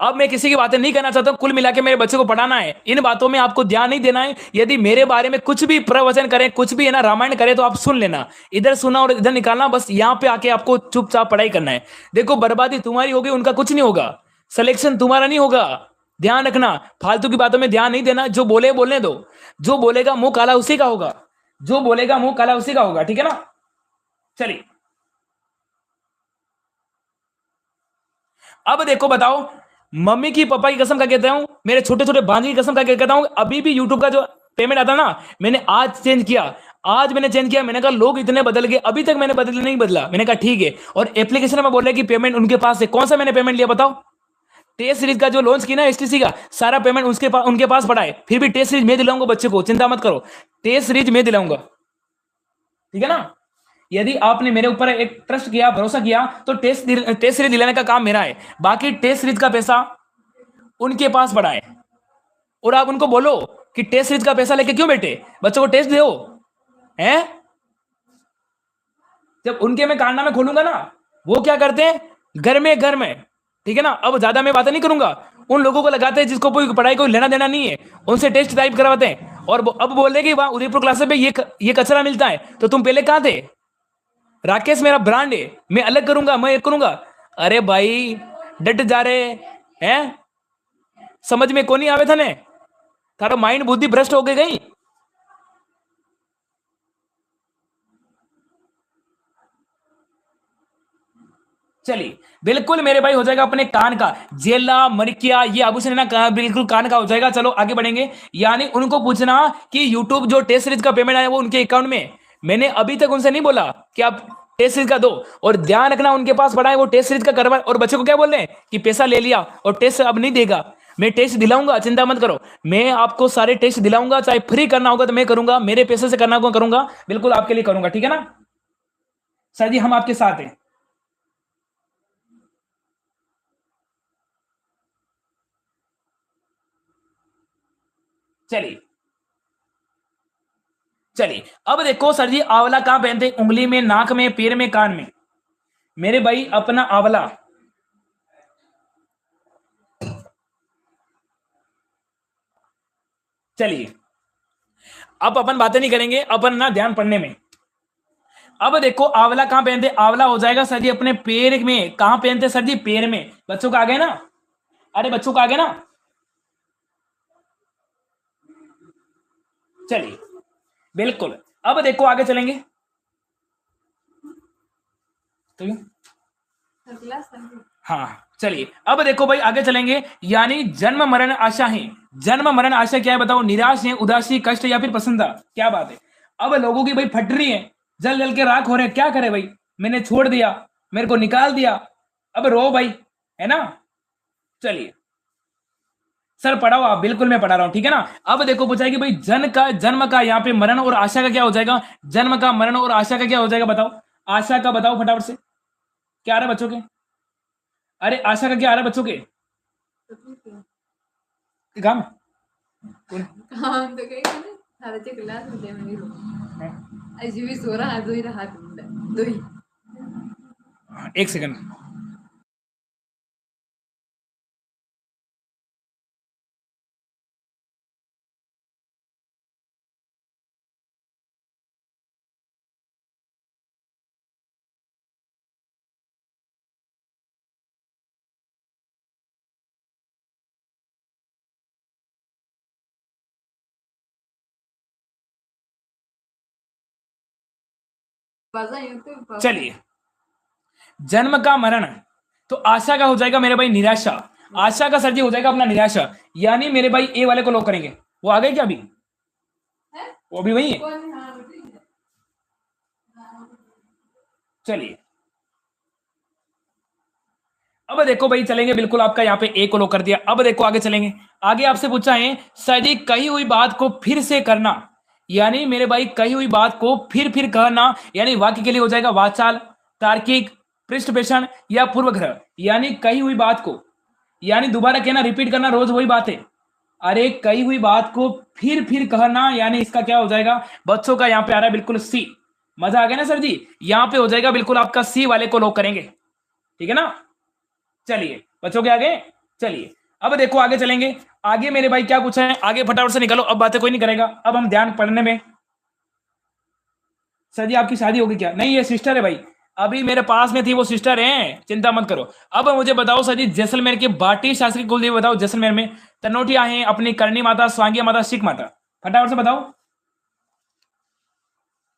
Speaker 1: अब मैं किसी की बातें नहीं करना चाहता हूं, कुल मिला के मेरे बच्चे को पढ़ाना है, इन बातों में आपको ध्यान नहीं देना है। यदि मेरे बारे में कुछ भी प्रवचन करें, कुछ भी है ना, रामायण करें, तो आप सुन लेना, इधर सुना और इधर निकालना, बस यहाँ पे आके आपको चुपचाप पढ़ाई करना है। देखो बर्बादी तुम्हारी होगी, उनका कुछ नहीं होगा, सिलेक्शन तुम्हारा नहीं होगा, ध्यान रखना, फालतू की बातों में ध्यान नहीं देना, जो बोले बोलने दो, जो बोलेगा मुंह काला उसी का होगा, जो बोलेगा मुंह काला उसी का होगा, ठीक है ना। चलिए, अब देखो बताओ, मम्मी की पापा की कसम का कहता हूं, मेरे छोटे छोटे भांजे की कसम का कहता हूं, अभी भी यूट्यूब का जो पेमेंट आता ना, मैंने आज चेंज किया, मैंने कहा लोग इतने बदल गए, अभी तक मैंने बदल नहीं बदला, मैंने कहा ठीक है, और एप्लीकेशन में बोल रहे कि पेमेंट उनके पास है, कौन सा मैंने पेमेंट लिया बताओ। टेस्ट सीरीज का जो लॉन्च की ना, एसटीसी का सारा पेमेंट उनके पास पड़ा है, फिर भी टेस्ट सीरीज मैं दिलाऊंगा बच्चे को, चिंता मत करो, टेस्ट सीरीज मैं दिलाऊंगा, ठीक है ना। यदि आपने मेरे ऊपर एक ट्रस्ट किया, भरोसा किया, तो टेस्ट सीरीज दिलाने का काम मेरा है, बाकी टेस्ट सीरीज का पैसा उनके पास पड़ा है। और आप उनको बोलो कि टेस्ट सीरीज का पैसा लेके क्यों बैठे, बच्चों को टेस्ट दो, हैं। जब उनके मैं कारनामे खोलूंगा ना, वो क्या करते हैं घर में, ठीक है ना। अब ज्यादा मैं बातें नहीं करूंगा, उन लोगों को लगाते हैं जिसको कोई पढ़ाई को लेना देना नहीं है, उनसे टेस्ट टाइप करवाते हैं, और अब बोल रहे कि वहां उदयपुर क्लासेस में ये कचरा मिलता है, तो तुम पहले कहां थे। राकेश मेरा ब्रांड है, मैं अलग करूंगा, मैं एक करूंगा। अरे भाई डट जा रहे हैं, समझ में को नहीं आवे था ने, थारा माइंड बुद्धि भ्रष्ट हो गई। चलिए, बिल्कुल मेरे भाई हो जाएगा अपने कान का, जेला मरकिया ये आभूषण है ना, बिल्कुल कान का हो जाएगा। चलो आगे बढ़ेंगे, यानी उनको पूछना कि यूट्यूब जो टेस्ट सीरीज का पेमेंट आया वो उनके अकाउंट में, मैंने अभी तक उनसे नहीं बोला कि आप टेस्ट सीरीज का दो, और ध्यान रखना उनके पास पड़ा है वो टेस्ट सीरीज का करवा, और बच्चे को क्या बोल रहे हैं कि पैसा ले लिया और टेस्ट अब नहीं देगा। मैं टेस्ट दिलाऊंगा, चिंता मत करो, मैं आपको सारे टेस्ट दिलाऊंगा, चाहे फ्री करना होगा तो मैं करूंगा, मेरे पैसे से करना होगा करूंगा, बिल्कुल आपके लिए करूंगा, ठीक है ना। सर जी हम आपके साथ हैं। चलिए चलिए, अब देखो सर जी, आंवला कहां पहनते, उंगली में, नाक में, पैर में, कान में। मेरे भाई अपना आंवला, चलिए अब अपन बातें नहीं करेंगे, अपन ना ध्यान पढ़ने में। अब देखो आंवला कहां पहनते, आंवला हो जाएगा सर जी अपने पैर में, कहां पहनते सर जी, पैर में। बच्चों का आ गया ना, अरे बच्चों का आ गया ना। चलिए बिल्कुल, अब देखो आगे चलेंगे, तो हाँ चलिए, अब देखो भाई आगे चलेंगे, यानी जन्म मरण आशा है, जन्म मरण आशा क्या है बताओ? निराश है, उदासी, कष्ट या फिर प्रसन्नता? क्या बात है। अब लोगों की भाई फट रही है, जल जल के राख हो रहे हैं, क्या करे भाई? मैंने छोड़ दिया, मेरे को निकाल दिया, अब रो भाई, है ना। चलिए सर पढ़ाओ आप, बिल्कुल मैं पढ़ा रहा हूं, ठीक है ना। अब देखो पूछा है कि भाई जन्म का यहाँ पे मरण और आशा का क्या हो जाएगा? जन्म का मरण और आशा का क्या हो जाएगा बताओ? आशा का बताओ फटाफट से, क्या आ रहा है बच्चों के? अरे आशा का क्या आ रहा है बच्चों के? काम
Speaker 3: काम तो काही नाही साराचे क्लास होते म्हणजे अशी सोरा हा दोई राहत दोई
Speaker 1: एक सेकंड।
Speaker 3: बाजा येतो
Speaker 1: चलिए जन्म का मरण, तो आशा का हो जाएगा मेरे भाई निराशा। आशा का सर जी हो जाएगा अपना निराशा, यानी मेरे भाई ए वाले को लॉक करेंगे। वो आ गए क्या अभी? वो भी वही है। चलिए अब देखो भाई चलेंगे, बिल्कुल आपका यहाँ पे ए को लॉक कर दिया। अब देखो आगे चलेंगे, आगे आपसे पूछा है सर जी कही हुई बात को फिर से करना, यानी मेरे भाई कही हुई बात को फिर फिर कहना, यानी वाक्य के लिए हो जाएगा वाचाल, तार्किक, पृष्ठपेषण या पूर्वग्रह। यानी कही हुई बात को, यानी दोबारा कहना, रिपीट करना, रोज वही बात है। अरे कही हुई बात को फिर कहना, यानी इसका क्या हो जाएगा बच्चों का? यहाँ पे आ रहा है बिल्कुल सी। मजा आ गया ना सर जी? यहाँ पे हो जाएगा बिल्कुल आपका सी वाले को लॉक करेंगे, ठीक है ना। चलिए बच्चों के आगे चलिए, अब देखो आगे चलेंगे। आगे मेरे भाई क्या पूछा है, आगे फटाफट से निकालो, अब बातें कोई नहीं करेगा, अब हम ध्यान पढ़ने में। सर जी आपकी शादी होगी क्या? नहीं ये सिस्टर है भाई, अभी मेरे पास में थी वो सिस्टर है, चिंता मत करो। अब मुझे बताओ सर जी जैसलमेर के बाटी शास्त्री कुल देवी बताओ, जैसलमेर में तनोटिया है अपनी, करणी माता, स्वांगिया माता, सिख माता, फटाफट से बताओ।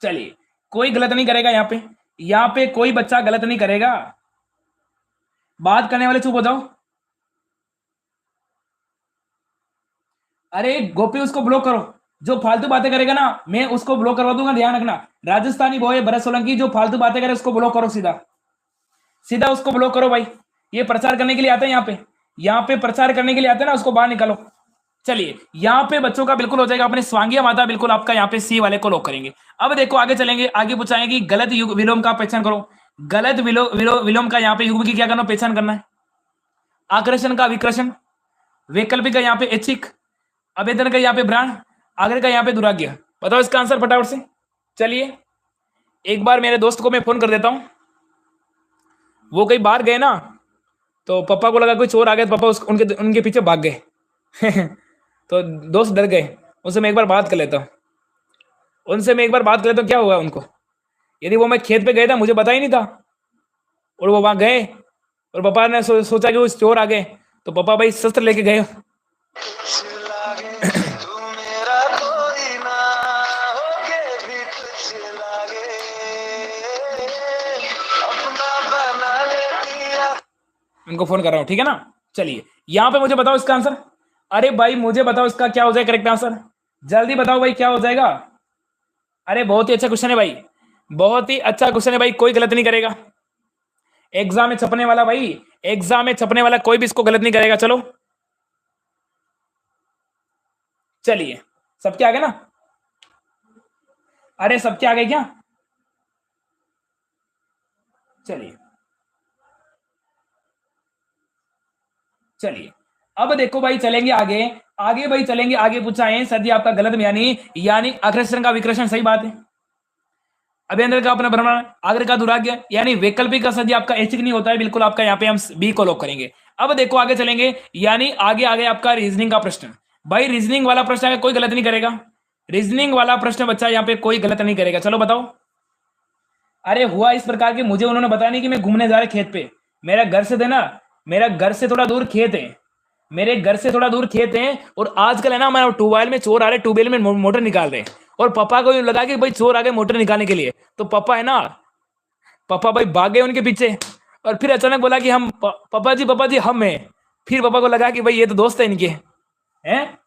Speaker 1: चलिए कोई गलत नहीं करेगा यहाँ पे कोई बच्चा गलत नहीं करेगा, बात करने वाले चुप हो जाओ। अरे गोपी उसको ब्लॉक करो, जो फालतू बातें करेगा ना मैं उसको ब्लॉक करवा दूंगा, ध्यान रखना। राजस्थानी बॉय भरत सोलंकी जो फालतू बातें करे उसको ब्लॉक करो, सीधा सीधा उसको ब्लॉक करो भाई। ये प्रचार करने के लिए आते हैं यहाँ पे प्रचार करने के लिए आते हैं ना, उसको बाहर निकालो। चलिए यहाँ पे बच्चों का बिल्कुल हो जाएगा अपने स्वांगिया माता, बिल्कुल आपका यहाँ पे सी वाले को लॉक करेंगे। अब देखो आगे चलेंगे, आगे पूछाएंगे कि गलत विलोम का पहचान करो। गलत विलोम का यहाँ पे युग्म की क्या करना, पहचान करना है। आकर्षण का विकर्षण, वैकल्पिक का यहाँ पे ऐच्छिक, अभेदन का यहाँ पे ब्राण, आग्रह का यहाँ पे दुराग्य। बताओ इसका आंसर फटाफट से। चलिए एक बार मेरे दोस्त को मैं फोन कर देता हूं, वो कहीं बाहर गए ना, तो पापा को लगा कोई चोर आ गया, तो पापा उनके उनके पीछे भाग गए तो दोस्त डर गए। उनसे मैं एक बार बात कर लेता हूँ, क्या हुआ उनको। यदि वो मैं खेत पे गया था, मुझे पता ही नहीं था, और वो वहां गए और पापा ने सोचा कि वो चोर आ गए, तो पापा भाई शस्त्र लेके गए। उनको फोन कर रहा हूं, ठीक है ना। चलिए यहां पे मुझे बताओ इसका आंसर। अरे भाई मुझे बताओ इसका क्या हो जाएगा करेक्ट आंसर, जल्दी बताओ भाई क्या हो जाएगा। अरे बहुत ही अच्छा क्वेश्चन है भाई, बहुत ही अच्छा क्वेश्चन है भाई, कोई गलत नहीं करेगा। एग्जाम में छपने वाला भाई, एग्जाम में छपने वाला कोई भी इसको गलत नहीं करेगा। चलो चलिए सबके आगे ना, अरे सबके आगे क्या। चलिए चलिए अब देखो भाई चलेंगे आगे, आगे भाई चलेंगे, आगे पूछा है सर जी आपका गलत में, यानी आकर्षण का विकर्षण सही बात है, अभ्यंतर का अपना भ्रमण, आग्रह का दुराग्य, यानी वैकल्पिक का सर जी आपका ऐच्छिक नहीं होता है, बिल्कुल आपका यहाँ पे हम बी को लॉक करेंगे। अब देखो आगे चलेंगे, यानी आगे आगे आपका रीजनिंग का प्रश्न। भाई रीजनिंग वाला प्रश्न आगे कोई गलत नहीं करेगा, रीजनिंग वाला प्रश्न बच्चा यहाँ पे कोई गलत नहीं करेगा। चलो बताओ। अरे हुआ इस प्रकार के, मुझे उन्होंने बताया नहीं कि मैं घूमने जा रहे खेत पे, मेरा घर से देना, मेरा घर से थोड़ा दूर खेत है, मेरे घर से थोड़ा दूर खेत है, और आजकल है ना हमारे ट्यूबवेल में चोर आ रहे, ट्यूबवेल में मोटर निकाल रहे, और पापा को लगा कि भाई चोर आ गए मोटर निकालने के लिए, तो पापा है ना, पापा भाई भाग गए उनके पीछे, और फिर अचानक बोला कि हम पापा जी हम हैं। फिर पापा को लगा कि भाई ये तो दोस्त है इनके हैं,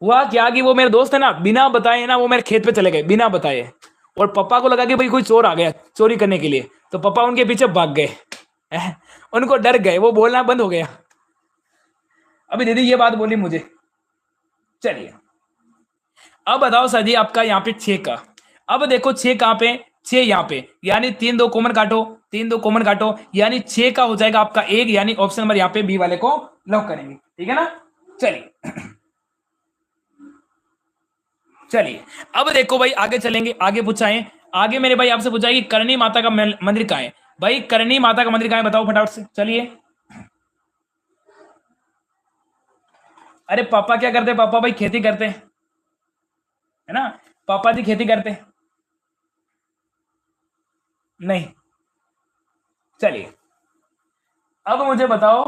Speaker 1: हुआ क्या कि वो मेरे दोस्त है ना, बिना बताए ना वो मेरे खेत पे चले गए बिना बताए, और पापा को लगा कि भाई कोई चोर आ गया चोरी करने के लिए, तो पापा उनके पीछे भाग गए। उनको डर गए, वो बोलना बंद हो गया। अभी दीदी ये बात बोली मुझे। चलिए अब बताओ सर जी आपका यहाँ पे 6 का। अब देखो 6 कहाँ पे, 6 यहाँ पे, यानी 3 2 कॉमन काटो, 3 2 कॉमन काटो, यानी 6 का हो जाएगा आपका 1, यानी ऑप्शन नंबर यहाँ पे बी वाले को लॉक करेंगे। ठीक है ना। चलिए चलिए अब देखो भाई आगे चलेंगे, आगे पूछा है, आगे मेरे भाई आपसे पूछा है कि करणी माता का मंदिर कहाँ है। भाई करणी माता का मंदिर कहाँ है बताओ फटाफट से। चलिए अरे पापा क्या करते हैं, पापा भाई खेती करते हैं, है ना, पापा जी खेती करते हैं। नहीं। चलिए अब मुझे बताओ,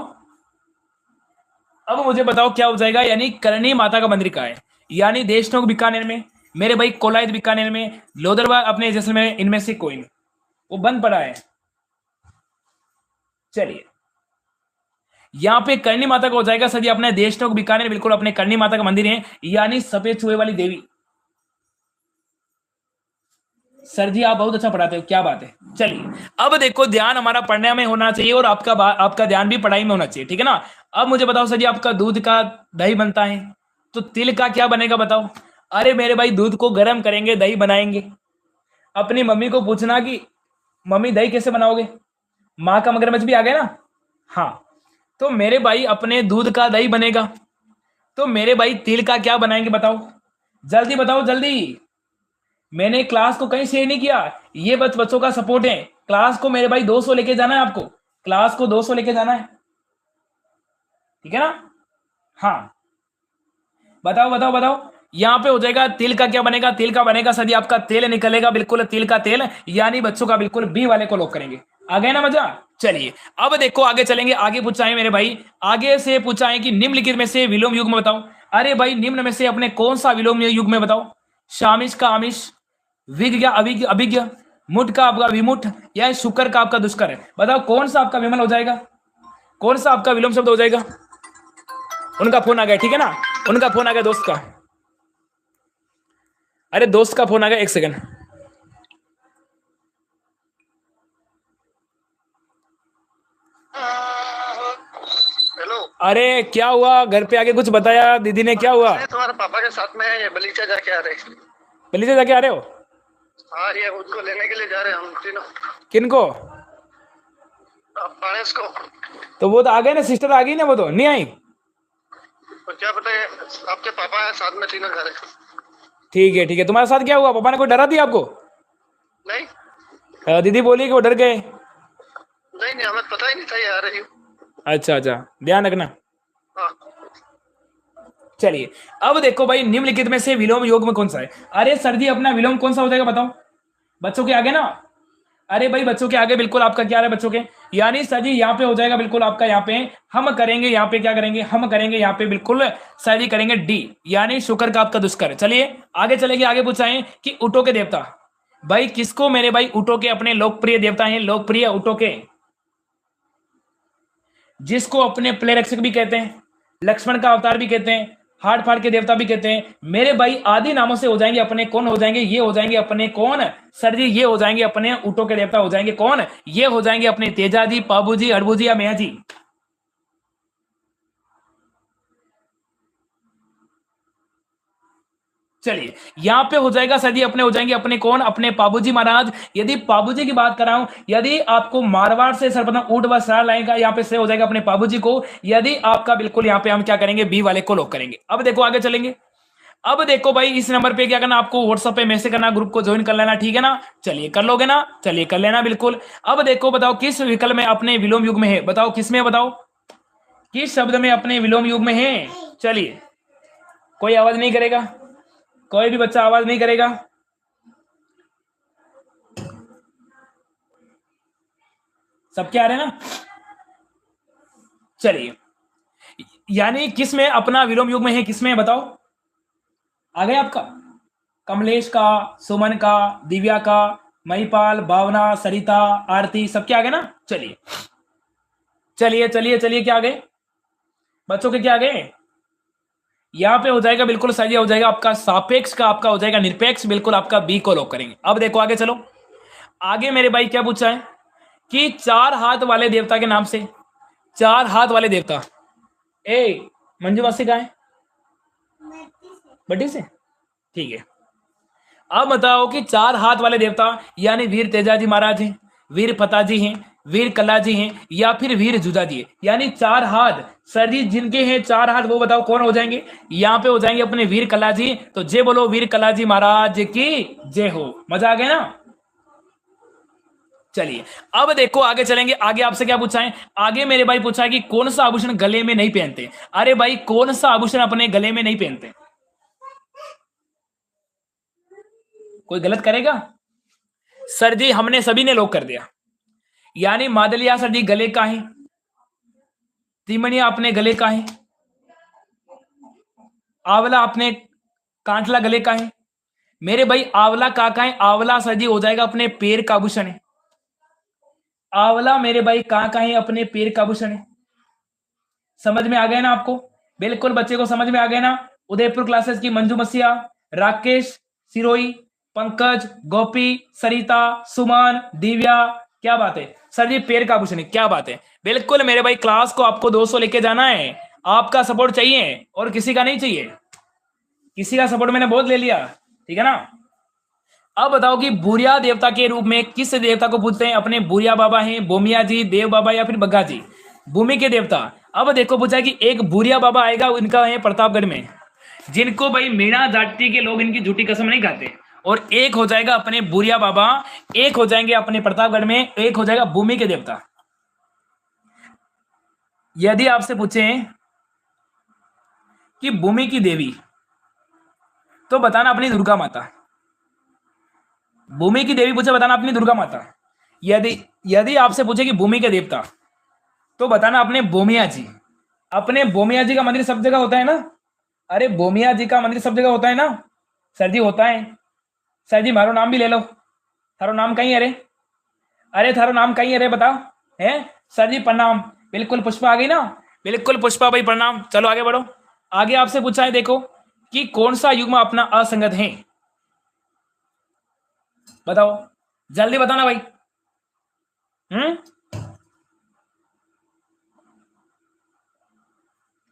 Speaker 1: अब मुझे बताओ क्या हो जाएगा, यानी करणी माता का मंदिर कहाँ है, यानी देशनोक बीकानेर में, मेरे भाई कोलायत बीकानेर में, लोदरबाग अपने जैसलमेर, इनमें से कोई नहीं, वो बंद पड़ा है। चलिए यहाँ पे करणी माता का हो जाएगा सर जी अपने देशनोक बीकानेर, बिल्कुल अपने करणी माता का मंदिर है, यानी सफेद चूहे वाली देवी। सर जी आप बहुत अच्छा पढ़ाते हो, क्या बात है। चलिए अब देखो ध्यान हमारा पढ़ने में होना चाहिए और आपका ध्यान भी पढ़ाई में होना चाहिए। ठीक है ना। अब मुझे बताओ सर जी आपका दूध का दही बनता है, तो तिल का क्या बनेगा बताओ। अरे मेरे भाई दूध को गर्म करेंगे दही बनाएंगे। अपनी मम्मी को पूछना कि मम्मी दही कैसे बनाओगे, माँ का मगरमच्छ भी आ गया ना। हाँ तो मेरे भाई अपने दूध का दही बनेगा, तो मेरे भाई तिल का क्या बनाएंगे बताओ, जल्दी बताओ जल्दी। मैंने क्लास को कहीं शेयर नहीं किया, ये बच्चों का सपोर्ट है। क्लास को मेरे भाई 200 लेके जाना है, आपको क्लास को 200 लेके जाना है। ठीक है ना। हाँ बताओ बताओ बताओ, यहाँ पे हो जाएगा तिल का क्या बनेगा, तिल का बनेगा सर जी आपका तेल निकलेगा, बिल्कुल तिल का तेल, यानी बच्चों का बिल्कुल बी वाले को लॉक करेंगे। आ गए ना मजा। चलिए अब देखो आगे चलेंगे, आगे पूछा है मेरे भाई, आगे से पूछा है कि निम्नलिखित में से विलोम युग में बताओ। अरे भाई निम्न में से अपने कौन सा विलोम युग में बताओ, शामिश का आमिष, विज्ञ अभिज्ञ अभिज्ञ, मुठ का आपका विमुठ, या शुकर का आपका दुष्कर है। बताओ कौन सा आपका विमल हो जाएगा, कौन सा आपका विलोम शब्द हो जाएगा। उनका फोन आ गया, ठीक है ना, उनका फोन आ गया दोस्त का। अरे दोस्त का फोन आ गया, एक सेकंड।
Speaker 4: हेलो।
Speaker 1: अरे क्या हुआ, घर पे आके कुछ बताया दीदी ने, क्या हुआ।
Speaker 4: अरे तुम्हारे पापा के साथ में है, ये बलीचा जाके आ रहे।
Speaker 1: बलीचा जाके आ रहे हो।
Speaker 4: हाँ ये उसको लेने के लिए जा रहे हैं हम तीनों।
Speaker 1: किनको।
Speaker 4: पारस को।
Speaker 1: तो वो तो आ गए ना, सिस्टर आ गई ना, वो तो नहीं आई।
Speaker 4: तो क्या पता है, आपके पापा है साथ में, तीनों घर है।
Speaker 1: ठीक है, तुम्हारे साथ क्या हुआ, पापा ने कोई डरा दिया आपको।
Speaker 4: नहीं
Speaker 1: दीदी बोली कि वो डर गए।
Speaker 4: नहीं नहीं, हमें पता ही नहीं था ये आ रही।
Speaker 1: अच्छा अच्छा, ध्यान रखना।
Speaker 4: हाँ
Speaker 1: चलिए अब देखो भाई निम्नलिखित में से विलोम योग में कौन सा है। अरे सर जी अपना विलोम कौन सा हो जाएगा बताओ, बच्चों के आगे ना। अरे भाई बच्चों के आगे बिल्कुल आपका क्या है बच्चों के, यानी सर जी यहाँ पे हो जाएगा बिल्कुल आपका, यहाँ पे हम करेंगे, यहाँ पे क्या करेंगे, हम करेंगे यहाँ पे बिल्कुल सर जी करेंगे डी, यानी शुक्र का आपका दुष्कर। चलिए आगे चलेंगे, आगे पूछा है कि उटो के देवता, भाई किसको मेरे भाई उटो के अपने लोकप्रिय देवता हैं, लोकप्रिय उटो के, जिसको अपने प्ले रक्षक भी कहते हैं, लक्ष्मण का अवतार भी कहते हैं, हाड़ फाड़ के देवता भी कहते हैं, मेरे भाई आदि नामों से हो जाएंगे अपने, कौन हो जाएंगे, ये हो जाएंगे अपने कौन सर जी, ये हो जाएंगे अपने उटो के देवता हो जाएंगे कौन, ये हो जाएंगे अपने तेजा जी, पाबू जी, अड़बू जी या मैया जी। चलिए यहां पे हो जाएगा सर जी अपने, हो जाएंगे अपने कौन, अपने पाबूजी महाराज। यदि पाबूजी की बात कराऊं, यदि आपको मारवाड़ से सर्वप्रथम ऊंट व सरा लाएगा, यहाँ पे से हो जाएगा अपने पाबूजी को। यदि आपका बिल्कुल यहाँ पे हम क्या करेंगे, बी वाले को लॉक करेंगे। अब देखो आगे चलेंगे, अब देखो भाई इस नंबर पे क्या करना, आपको व्हाट्सएप पे मैसेज करना, ग्रुप को ज्वाइन कर लेना, ठीक है ना। चलिए कर लोगे ना, चलिए कर लेना बिल्कुल। अब देखो बताओ किस विकल्प में अपने विलोम युग में है, बताओ किस में, बताओ किस शब्द में अपने विलोम युग में है। चलिए कोई आवाज नहीं करेगा, कोई भी बच्चा आवाज नहीं करेगा। सब क्या आ रहे हैं ना। चलिए यानी किस में अपना विलोम युग में है, किस में बताओ। आ गया आपका, कमलेश का, सुमन का, दिव्या का, महिपाल, भावना, सरिता, आरती, सब क्या आ गए ना। चलिए चलिए चलिए चलिए, क्या आ गए बच्चों के, क्या आ गए। यहाँ पे हो जाएगा बिल्कुल सही, हो जाएगा आपका सापेक्ष का, आपका हो जाएगा निरपेक्ष, बिल्कुल आपका बी को लॉक करेंगे। अब देखो आगे चलो, आगे मेरे भाई क्या पूछा है कि चार हाथ वाले देवता के नाम से, चार हाथ वाले देवता। ए मंजू मासी कहाँ है? बड्डी से, ठीक है। अब बताओ कि चार हाथ वाले देवता यानी वीर तेजाजी महाराज हैं, वीर फताजी हैं, वीर कलाजी हैं, या फिर वीर जुजाजी है, यानी चार हाथ सर जी जिनके हैं चार हाथ, वो बताओ कौन हो जाएंगे? यहाँ पे हो जाएंगे अपने वीर कलाजी। तो जय बोलो वीर कलाजी महाराज की जय हो। मजा आ गया ना? चलिए अब देखो आगे चलेंगे। आगे आपसे क्या पूछा है? आगे मेरे भाई पूछा है कि कौन सा आभूषण गले में नहीं पहनते। अरे भाई कौन सा आभूषण अपने गले में नहीं पहनते? कोई गलत करेगा? सर जी हमने सभी ने लॉक कर दिया, यानी मादलिया सर जी गले का है, तिमणिया अपने गले का है, आंवला अपने कांटला गले का है। मेरे भाई आंवला का है? आंवला सर जी हो जाएगा अपने पैर का आभूषण है। आंवला मेरे भाई का है? अपने पैर का आभूषण है। समझ में आ गया ना आपको? बिल्कुल बच्चे को समझ में आ गया ना? उदयपुर क्लासेस की मंजू मसिया, राकेश सिरोही, पंकज, गोपी, सरिता, सुमन, दिव्या, क्या बात है सर जी, पैर का आभूषण है, क्या बात है। बिल्कुल मेरे भाई क्लास को आपको 200 लेके जाना है, आपका सपोर्ट चाहिए और किसी का नहीं चाहिए। किसी का सपोर्ट मैंने बहुत ले लिया, ठीक है ना? अब बताओ कि बुरिया देवता के रूप में किस देवता को पूछते हैं? अपने बुरिया बाबा हैं, बोमिया जी, देव बाबा, या फिर बग्गा जी, भूमि के देवता। अब देखो पूछा है कि एक बुरिया बाबा आएगा, इनका है प्रतापगढ़ में, जिनको भाई मीणा जाति के लोग इनकी झूठी कसम नहीं खाते। और एक हो जाएगा अपने बुरिया बाबा, एक हो जाएंगे अपने प्रतापगढ़ में, एक हो जाएगा भूमि के देवता। यदि आपसे पूछे कि भूमि की देवी, तो बताना अपनी दुर्गा माता। भूमि की देवी पूछे, बताना अपनी दुर्गा माता। यदि यदि आपसे पूछे कि भूमि के देवता, तो बताना अपने बोमिया जी। अपने बोमिया जी का मंदिर सब जगह होता है ना? अरे बोमिया जी का मंदिर सब जगह होता है ना? सर जी होता है। सर जी मारो नाम भी ले लो, थारो नाम कहीं है रे? अरे थारो नाम कहीं है रे, बताओ। है सर जी प्रणाम। बिल्कुल पुष्पा आ गई ना? बिल्कुल पुष्पा भाई प्रणाम। चलो आगे बढ़ो। आगे आपसे पूछा है देखो कि कौन सा युग्म अपना असंगत है? बताओ, जल्दी बताना भाई।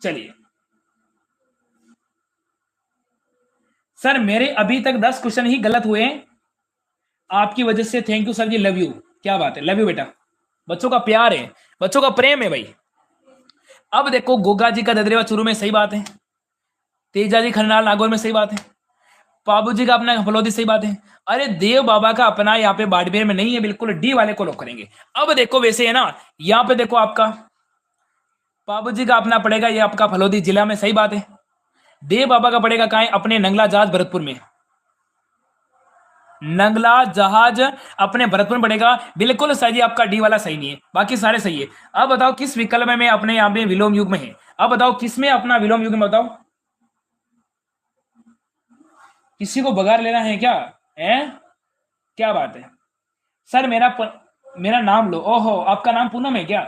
Speaker 1: चलिए सर मेरे अभी तक 10 क्वेश्चन ही गलत हुए हैं आपकी वजह से। Thank you sir ji, love you. क्या बात है, लव यू बेटा। बच्चों का प्यार है, बच्चों का प्रेम है भाई। अब देखो गोगा जी का ददरेवा चूरू में, सही बात है। तेजा जी खरनाल नागौर में, सही बात है। बाबू जी का अपना फलोदी, सही बात है। अरे देव बाबा का अपना यहाँ पे बाड़मेर में नहीं है, बिल्कुल डी वाले को लॉक करेंगे। अब देखो वैसे है ना, यहाँ पे देखो आपका बाबू जी का अपना पड़ेगा ये आपका फलोदी जिला में, सही बात है। देव बाबा का पड़ेगा कहाँ? अपने नंगला जहाज भरतपुर में। नंगला जहाज अपने भरतपुर में पड़ेगा, बिल्कुल सही। आपका डी वाला सही नहीं है, बाकी सारे सही है। अब बताओ किस विकल्प में अपने यहाँ पे विलोम युग में है? अब बताओ किसमें अपना विलोम युग में, बताओ। किसी को बगार लेना है क्या? है क्या बात है सर? मेरा नाम लो। ओहो आपका नाम पूनम है क्या?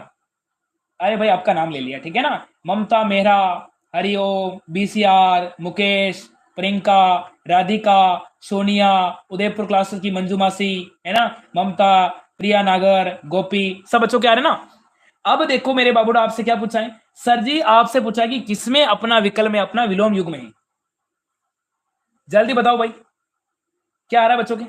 Speaker 1: अरे भाई आपका नाम ले लिया, ठीक है ना? ममता, मेहरा, हरिओम, बीसीआर, मुकेश, प्रियंका, राधिका, सोनिया, उदयपुर क्लासेस की मंजू मासी, है ना, ममता, प्रिया नागर, गोपी, सब बच्चों के आ रहे ना? अब देखो मेरे बाबूड़ा आपसे क्या पूछा है? सर जी आपसे पूछा है कि किसमें अपना विकल्प में अपना विलोम युग में है? जल्दी बताओ भाई, क्या आ रहा है बच्चों के?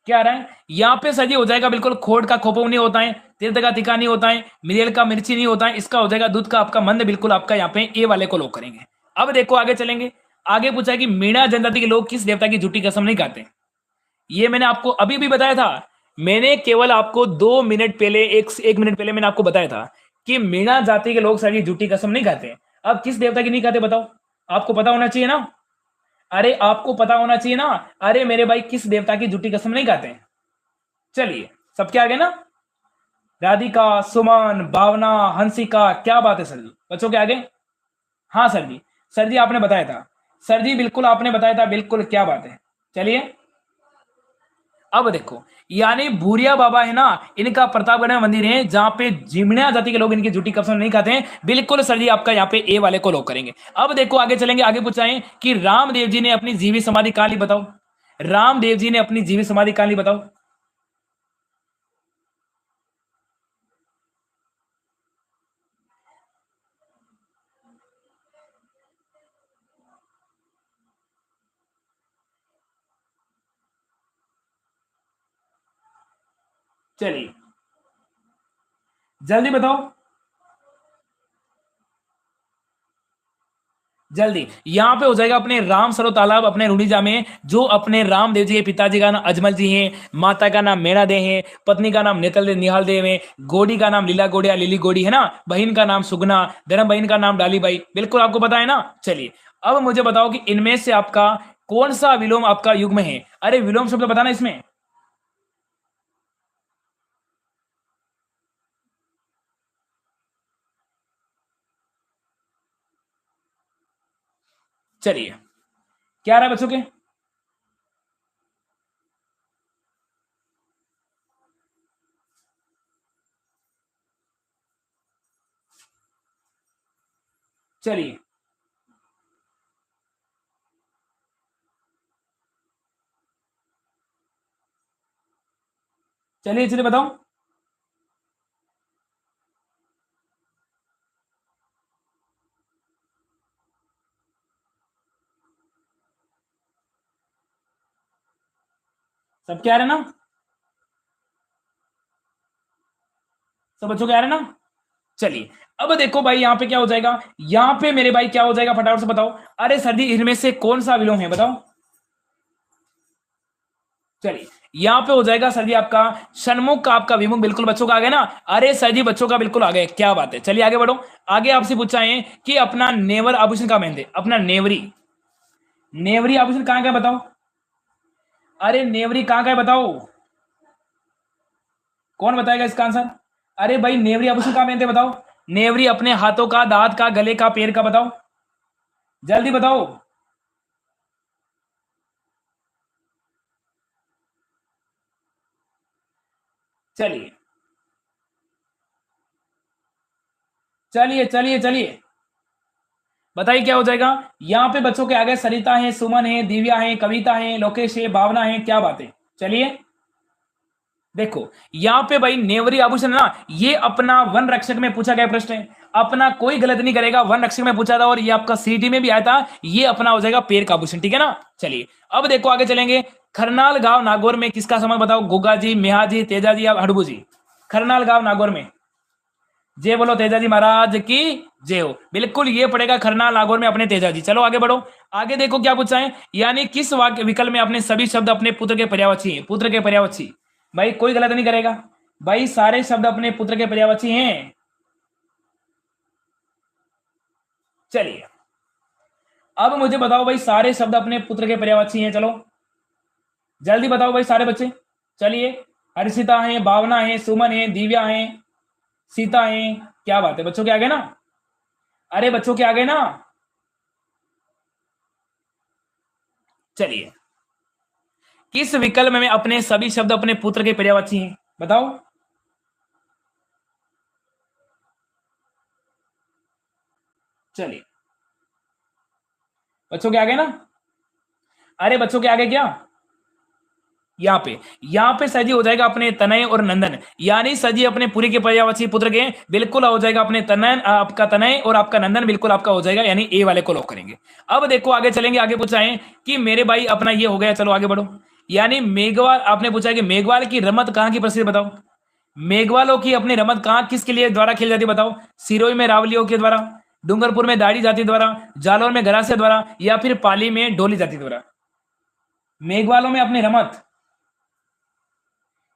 Speaker 1: क्या आ रहा है? यहाँ पे सर जी हो जाएगा बिल्कुल खोड़ का खोपो नहीं होता है, तीर्थ का तिका नहीं होता है, मिरेल का मिर्ची नहीं होता है, इसका हो जाएगा दूध का आपका मंद, बिल्कुल आपका यहाँ पे ए वाले को लॉक करेंगे। अब देखो आगे चलेंगे। आगे पूछा है कि मीणा जनजाति के लोग किस देवता की झूठी कसम नहीं खाते? ये मैंने आपको अभी भी बताया था। मैंने केवल आपको 2 मिनट पहले, एक मिनट पहले मैंने आपको बताया था कि मीणा जाति के लोग सर जी झूठी कसम नहीं खाते। अब किस देवता की नहीं खाते बताओ? आपको पता होना चाहिए ना? अरे आपको पता होना चाहिए ना? अरे मेरे भाई किस देवता की झूठी कसम नहीं खाते? चलिए सबके आगे ना, राधिका, सुमन, भावना, हंसिका, क्या बात है सर जी, बच्चों के आगे। हाँ सर जी, सर जी आपने बताया था, सर जी बिल्कुल आपने बताया था, बिल्कुल क्या बात है। चलिए अब देखो, यानी भूरिया बाबा है ना, इनका प्रतापगढ़ में मंदिर है जहां पे जिमनिया जाति के लोग इनकी झूठी कसम नहीं खाते हैं। बिल्कुल सर जी, आपका यहाँ पे ए वाले को लॉक करेंगे। अब देखो आगे चलेंगे, आगे पूछाएं कि रामदेव जी ने अपनी जीवित समाधि कहां ली, बताओ। रामदेव जी ने अपनी जीवित समाधि कहां ली, बताओ। चलिए जल्दी बताओ, जल्दी। यहां पे हो जाएगा अपने राम सरो तालाब अपने रुड़ीजा में, जो अपने रामदेव जी के पिताजी का नाम अजमल जी हैं, माता का नाम मेणा दे है, पत्नी का नाम नेतल दे निहाल देव है, गोडी का नाम लीला गोड़ी या लिली गोड़ी है ना, बहन का नाम सुगना, धर्म बहन का नाम डालीबाई। बिल्कुल आपको पता है ना। चलिए अब मुझे बताओ कि इनमें से आपका कौन सा विलोम आपका युग्म है। अरे विलोम शब्द बताना इसमें। चलिए क्या रहा है बच्चों के। चलिए चलिए चलिए बताओ। सब क्या आ रहे ना, सब बच्चों क्या आ रहे ना। चलिए अब देखो भाई, यहां पे क्या हो जाएगा, यहां पे मेरे भाई क्या हो जाएगा, फटाफट से बताओ। अरे सर जी इनमें से कौन सा विलोम है, बताओ। चलिए यहां पे हो जाएगा सर जी आपका सन्मुख का आपका विमुख। बिल्कुल बच्चों का आ गया ना। अरे सर जी बच्चों का बिल्कुल आ गया, क्या बात है। चलिए आगे बढ़ो। आगे आपसे पूछा है कि अपना नेवर आभूषण का मेहंदे, अपना नेवरी, नेवरी आभूषण कहां का है बताओ। अरे नेवरी कहां का है बताओ, कौन बताएगा इसका आंसर। अरे भाई नेवरी आभूषण कहां पहनते बताओ। नेवरी अपने हाथों का, दांत का, गले का, पैर का, बताओ जल्दी बताओ। चलिए चलिए चलिए चलिए बताइए क्या हो जाएगा। यहां पे बच्चों के आगे सरिता है, सुमन है, दिव्या है, कविता है, लोकेश है, भावना है, क्या बात है। चलिए देखो यहां पे भाई नेवरी आभूषण है ना, ये अपना वन रक्षक में पूछा गया प्रश्न है। अपना कोई गलत नहीं करेगा, वन रक्षक में पूछा था और ये आपका सीटी में भी आया था। ये अपना हो जाएगा पैर का आभूषण, ठीक है ना। चलिए अब देखो आगे चलेंगे। खरनाल गांव नागौर में किसका संबंध बताओ। गुगा जी, मेहा जी, तेजा जी या हड़बू जी। खरनाल गांव नागौर में, जय बोलो तेजा जी महाराज की जय हो। बिल्कुल ये पड़ेगा खरनाल नागौर में अपने तेजा जी। चलो आगे बढ़ो। आगे देखो क्या पूछा है, यानी किस वाक्य विकल्प में अपने सभी शब्द अपने पुत्र के पर्यायवाची हैं। पुत्र के पर्यायवाची, भाई कोई गलत नहीं करेगा। भाई सारे शब्द अपने पुत्र के पर्यायवाची हैं। चलिए अब मुझे बताओ भाई, सारे शब्द अपने पुत्र के पर्यायवाची हैं। चलो जल्दी बताओ भाई सारे बच्चे। चलिए हर्षिता है, भावना है, सुमन है, दिव्या है, सीता है, क्या बात है बच्चों के आगे ना। अरे बच्चों के आगे ना। चलिए किस विकल्प में अपने सभी शब्द अपने पुत्र के पर्यायवाची हैं बताओ। चलिए बच्चों के आगे ना। अरे बच्चों के आगे क्या, यहाँ पे सजी हो जाएगा अपने तनय और नंदन, यानी सजी अपने पूरी के पर्यायवाची पुत्र के। बिल्कुल हो जाएगा अपने तनय, आपका तनय और आपका नंदन बिल्कुल आपका हो जाएगा, यानी ए वाले को लॉक करेंगे। अब देखो आगे चलेंगे। आगे पूछा है कि मेरे भाई अपना ये हो गया। चलो आगे बढ़ो। यानी मेघवाल, आपने पूछा है कि मेघवाल की रमत कहां की प्रसिद्ध बताओ। मेघवालों की अपनी रमत कहां किसके लिए द्वारा खेली जाती बताओ। सिरोही में रावलियों के द्वारा, डूंगरपुर में दाढ़ी जाति द्वारा, जालौर में गरासिया द्वारा या फिर पाली में डोली जाति द्वारा। मेघवालों में अपनी रमत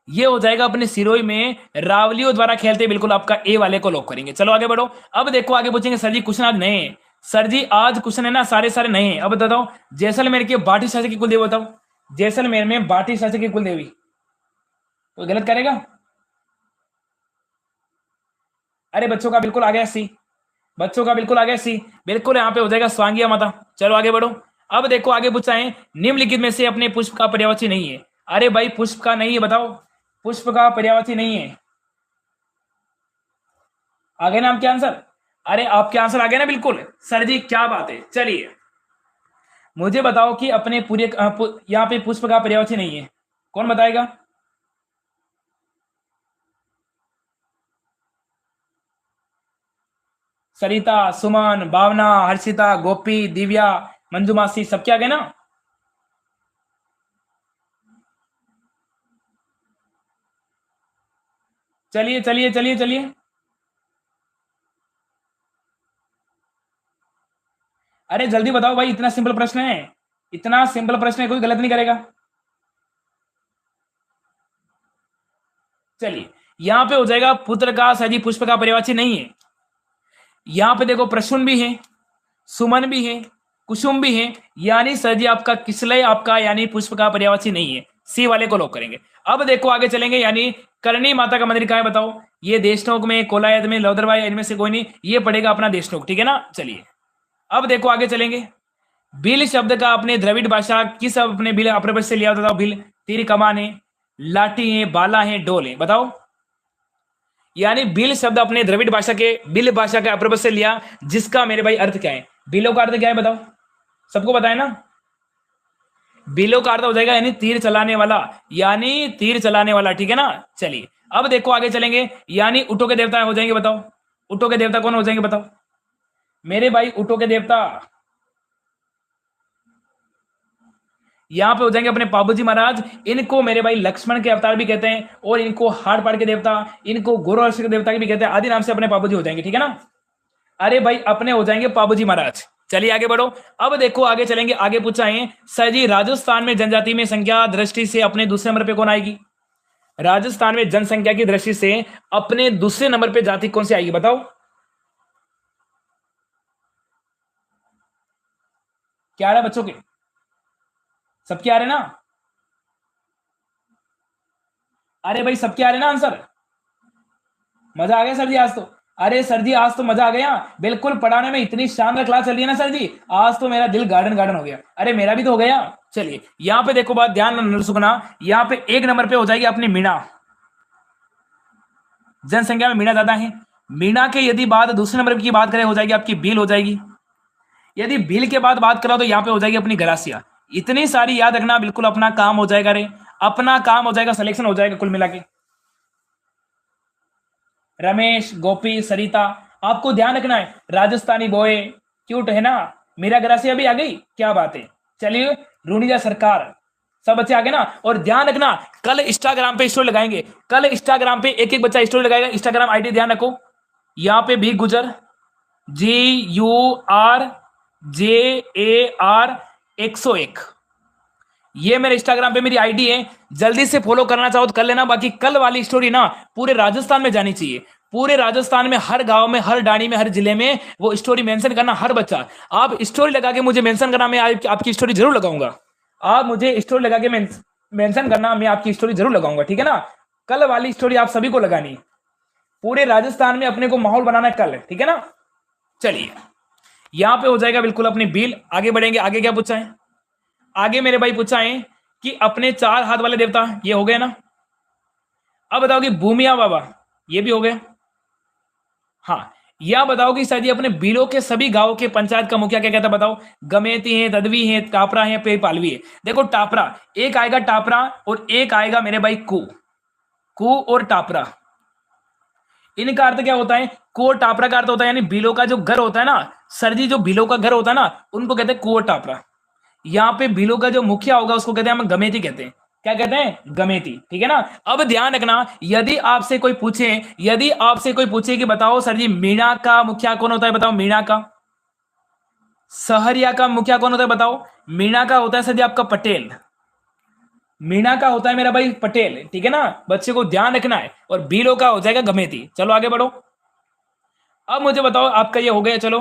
Speaker 1: ये हो जाएगा अपने सिरोही में रावलियों द्वारा खेलते, बिल्कुल आपका ए वाले को लॉक करेंगे। चलो आगे बढ़ो। अब देखो आगे पूछेंगे सर जी क्वेश्चन आज नए हैं। सर जी आज क्वेश्चन है ना सारे सारे नए हैं। अब बताओ जैसलमेर के बाटी शासक की कुल देवी बताओ। जैसलमेर में बाटी शासक की कुल देवी, कोई गलत करेगा। अरे बच्चों का बिल्कुल आ गया सी, बच्चों का बिल्कुल आ गया सी, बिल्कुल यहाँ पे हो जाएगा स्वांगिया माता। चलो आगे बढ़ो। अब देखो आगे पूछा है निम्नलिखित में से अपने पुष्प का पर्यायवाची नहीं है। अरे भाई पुष्प का नहीं है, बताओ। पुष्प का पर्यायवाची नहीं है। आ गए ना आपके आंसर? अरे आपके आंसर आ गए ना? बिल्कुल सर जी, क्या बात है। चलिए मुझे बताओ कि अपने पूरे यहाँ पे पुष्प का पर्यायवाची नहीं है, कौन बताएगा? सरिता, सुमन, भावना, हर्षिता, गोपी, दिव्या, मंजुमासी, सबके आ गए ना? चलिए चलिए चलिए चलिए। अरे जल्दी बताओ भाई, इतना सिंपल प्रश्न है, इतना सिंपल प्रश्न है, कोई गलत नहीं करेगा। चलिए यहां पे हो जाएगा पुत्र का सजी पुष्प का पर्यायवाची नहीं है। यहां पे देखो प्रसून भी है, सुमन भी है, कुसुम भी है, यानी सर जी आपका किसलय आपका यानी पुष्प का पर्यायवाची नहीं है। सी वाले को लॉक करेंगे। अब देखो आगे चलेंगे, यानी करणी माता का मंदिर कहां है बताओ? ये देशनोक में, कोलायत में, लौदरवाई, इनमें से कोई नहीं, ये पड़ेगा अपना देशनोक, ठीक है ना? चलिए अब देखो आगे चलेंगे। बिल शब्द का अपने द्रविड़ भाषा किस अपने बिल अप्रपच से लिया होता? बिल तीर कमान है, लाठी है, बाला है, डोल है, बताओ। यानी बिल शब्द अपने द्रविड़ भाषा के बिल भाषा के अप्रपच से लिया, जिसका मेरे भाई अर्थ क्या है? बिलों का अर्थ क्या है बताओ? सबको बताए ना? बिलों का अर्थ हो जाएगा यानी तीर चलाने वाला, यानी तीर चलाने वाला, ठीक है ना? चलिए अब देखो आगे चलेंगे, यानी उटो के देवता हो जाएंगे, बताओ। उटो के देवता कौन हो जाएंगे बताओ मेरे भाई? उटो के देवता यहां पे हो जाएंगे अपने पाबूजी महाराज। इनको मेरे भाई लक्ष्मण के अवतार भी कहते हैं, और इनको हाड़ पाड़ के देवता, इनको गौरव के देवता भी कहते हैं, आदि नाम से अपने पाबूजी हो जाएंगे, ठीक है ना? अरे भाई अपने हो जाएंगे पाबूजी महाराज। चलिए आगे बढ़ो। अब देखो आगे चलेंगे, आगे पूछा है सर जी राजस्थान में जनजाति में संख्या दृष्टि से अपने दूसरे नंबर पे कौन आएगी? राजस्थान में जनसंख्या की दृष्टि से अपने दूसरे नंबर पे जाति कौन सी आएगी बताओ? क्या आ रहा है बच्चों के? सबके आ रहे ना? अरे भाई सबके आ रहे ना आंसर? मजा आ गया सर जी आज तो? अरे सर जी आज तो मजा आ गया, बिल्कुल पढ़ाने में इतनी शानदार क्लास चल रही है ना सर जी, आज तो मेरा दिल गार्डन गार्डन हो गया। अरे मेरा भी तो हो गया। चलिए यहां पे देखो बात ध्यान सुनना, यहां पे एक नंबर पे हो जाएगी अपनी मीणा। जनसंख्या में मीणा ज्यादा है। मीणा के यदि बात दूसरे नंबर की बात करें हो जाएगी आपकी भील हो जाएगी। यदि भील के बाद बात करो तो यहां पे हो जाएगी अपनी गरासिया। इतनी सारी याद रखना, बिल्कुल अपना काम हो जाएगा रे, अपना काम हो जाएगा, सिलेक्शन हो जाएगा कुल मिला के। रमेश, गोपी, सरिता, आपको ध्यान रखना है, राजस्थानी बॉय क्यूट है ना? मीरा ग्रासिया भी आ गई, क्या बात है। चलिए रूनीजा सरकार, सब बच्चे आ गए ना? और ध्यान रखना कल इंस्टाग्राम पे स्टोरी लगाएंगे, कल इंस्टाग्राम पे एक एक बच्चा स्टोरी लगाएगा। इंस्टाग्राम आईडी ध्यान रखो, यहां पे भी गुजर GURJAR101, ये मेरे इंस्टाग्राम पे मेरी आईडी है, जल्दी से फॉलो करना चाहो तो कर लेना। बाकी कल वाली स्टोरी ना पूरे राजस्थान में जानी चाहिए, पूरे राजस्थान में, हर गांव में, हर डाणी में, हर जिले में वो स्टोरी मेंशन करना। हर बच्चा आप स्टोरी लगा के मुझे मेंशन करना, मैं आपकी स्टोरी जरूर लगाऊंगा। आप मुझे स्टोरी लगा के मेंशन करना, मैं आपकी स्टोरी जरूर लगाऊंगा, ठीक है ना? कल वाली स्टोरी आप सभी को लगानी, पूरे राजस्थान में अपने को माहौल बनाना कल, ठीक है ना? चलिए यहां पे हो जाएगा बिल्कुल अपनी बिल। आगे बढ़ेंगे, आगे क्या पूछा है? आगे मेरे भाई पूछा है कि अपने 4 हाथ वाले देवता, ये हो गए ना? अब बताओ कि भूमिया बाबा, ये भी हो गए। हाँ, यह बताओ कि सर जी अपने बिलो के सभी गांवों के पंचायत का मुखिया क्या कहता है बताओ? गमेती है, तदवी है, टापरा है, पे पालवी है। देखो टापरा, एक आएगा टापरा और एक आएगा मेरे भाई कू और टापरा। इनका अर्थ क्या होता है? को टापरा का अर्थ होता है यानी बिलो का जो घर होता है ना सर जी, जो बिलो का घर होता है ना उनको कहते हैं कुओ टापरा। यहाँ पे बिलो का जो मुखिया होगा उसको कहते हैं, हम गमेती कहते हैं। क्या कहते हैं? गमेती, ठीक है ना? अब ध्यान रखना, यदि आपसे कोई पूछे कि बताओ सर जी मीणा का मुखिया कौन होता है बताओ? मीणा का। सहरिया का मुखिया कौन होता है बताओ? मीणा का होता है सर जी आपका पटेल। मीणा का होता है मेरा भाई पटेल, ठीक है ना? बच्चे को ध्यान रखना है। और बिलो का हो जाएगा गमेती। चलो आगे बढ़ो। अब मुझे बताओ, आपका ये हो गया। चलो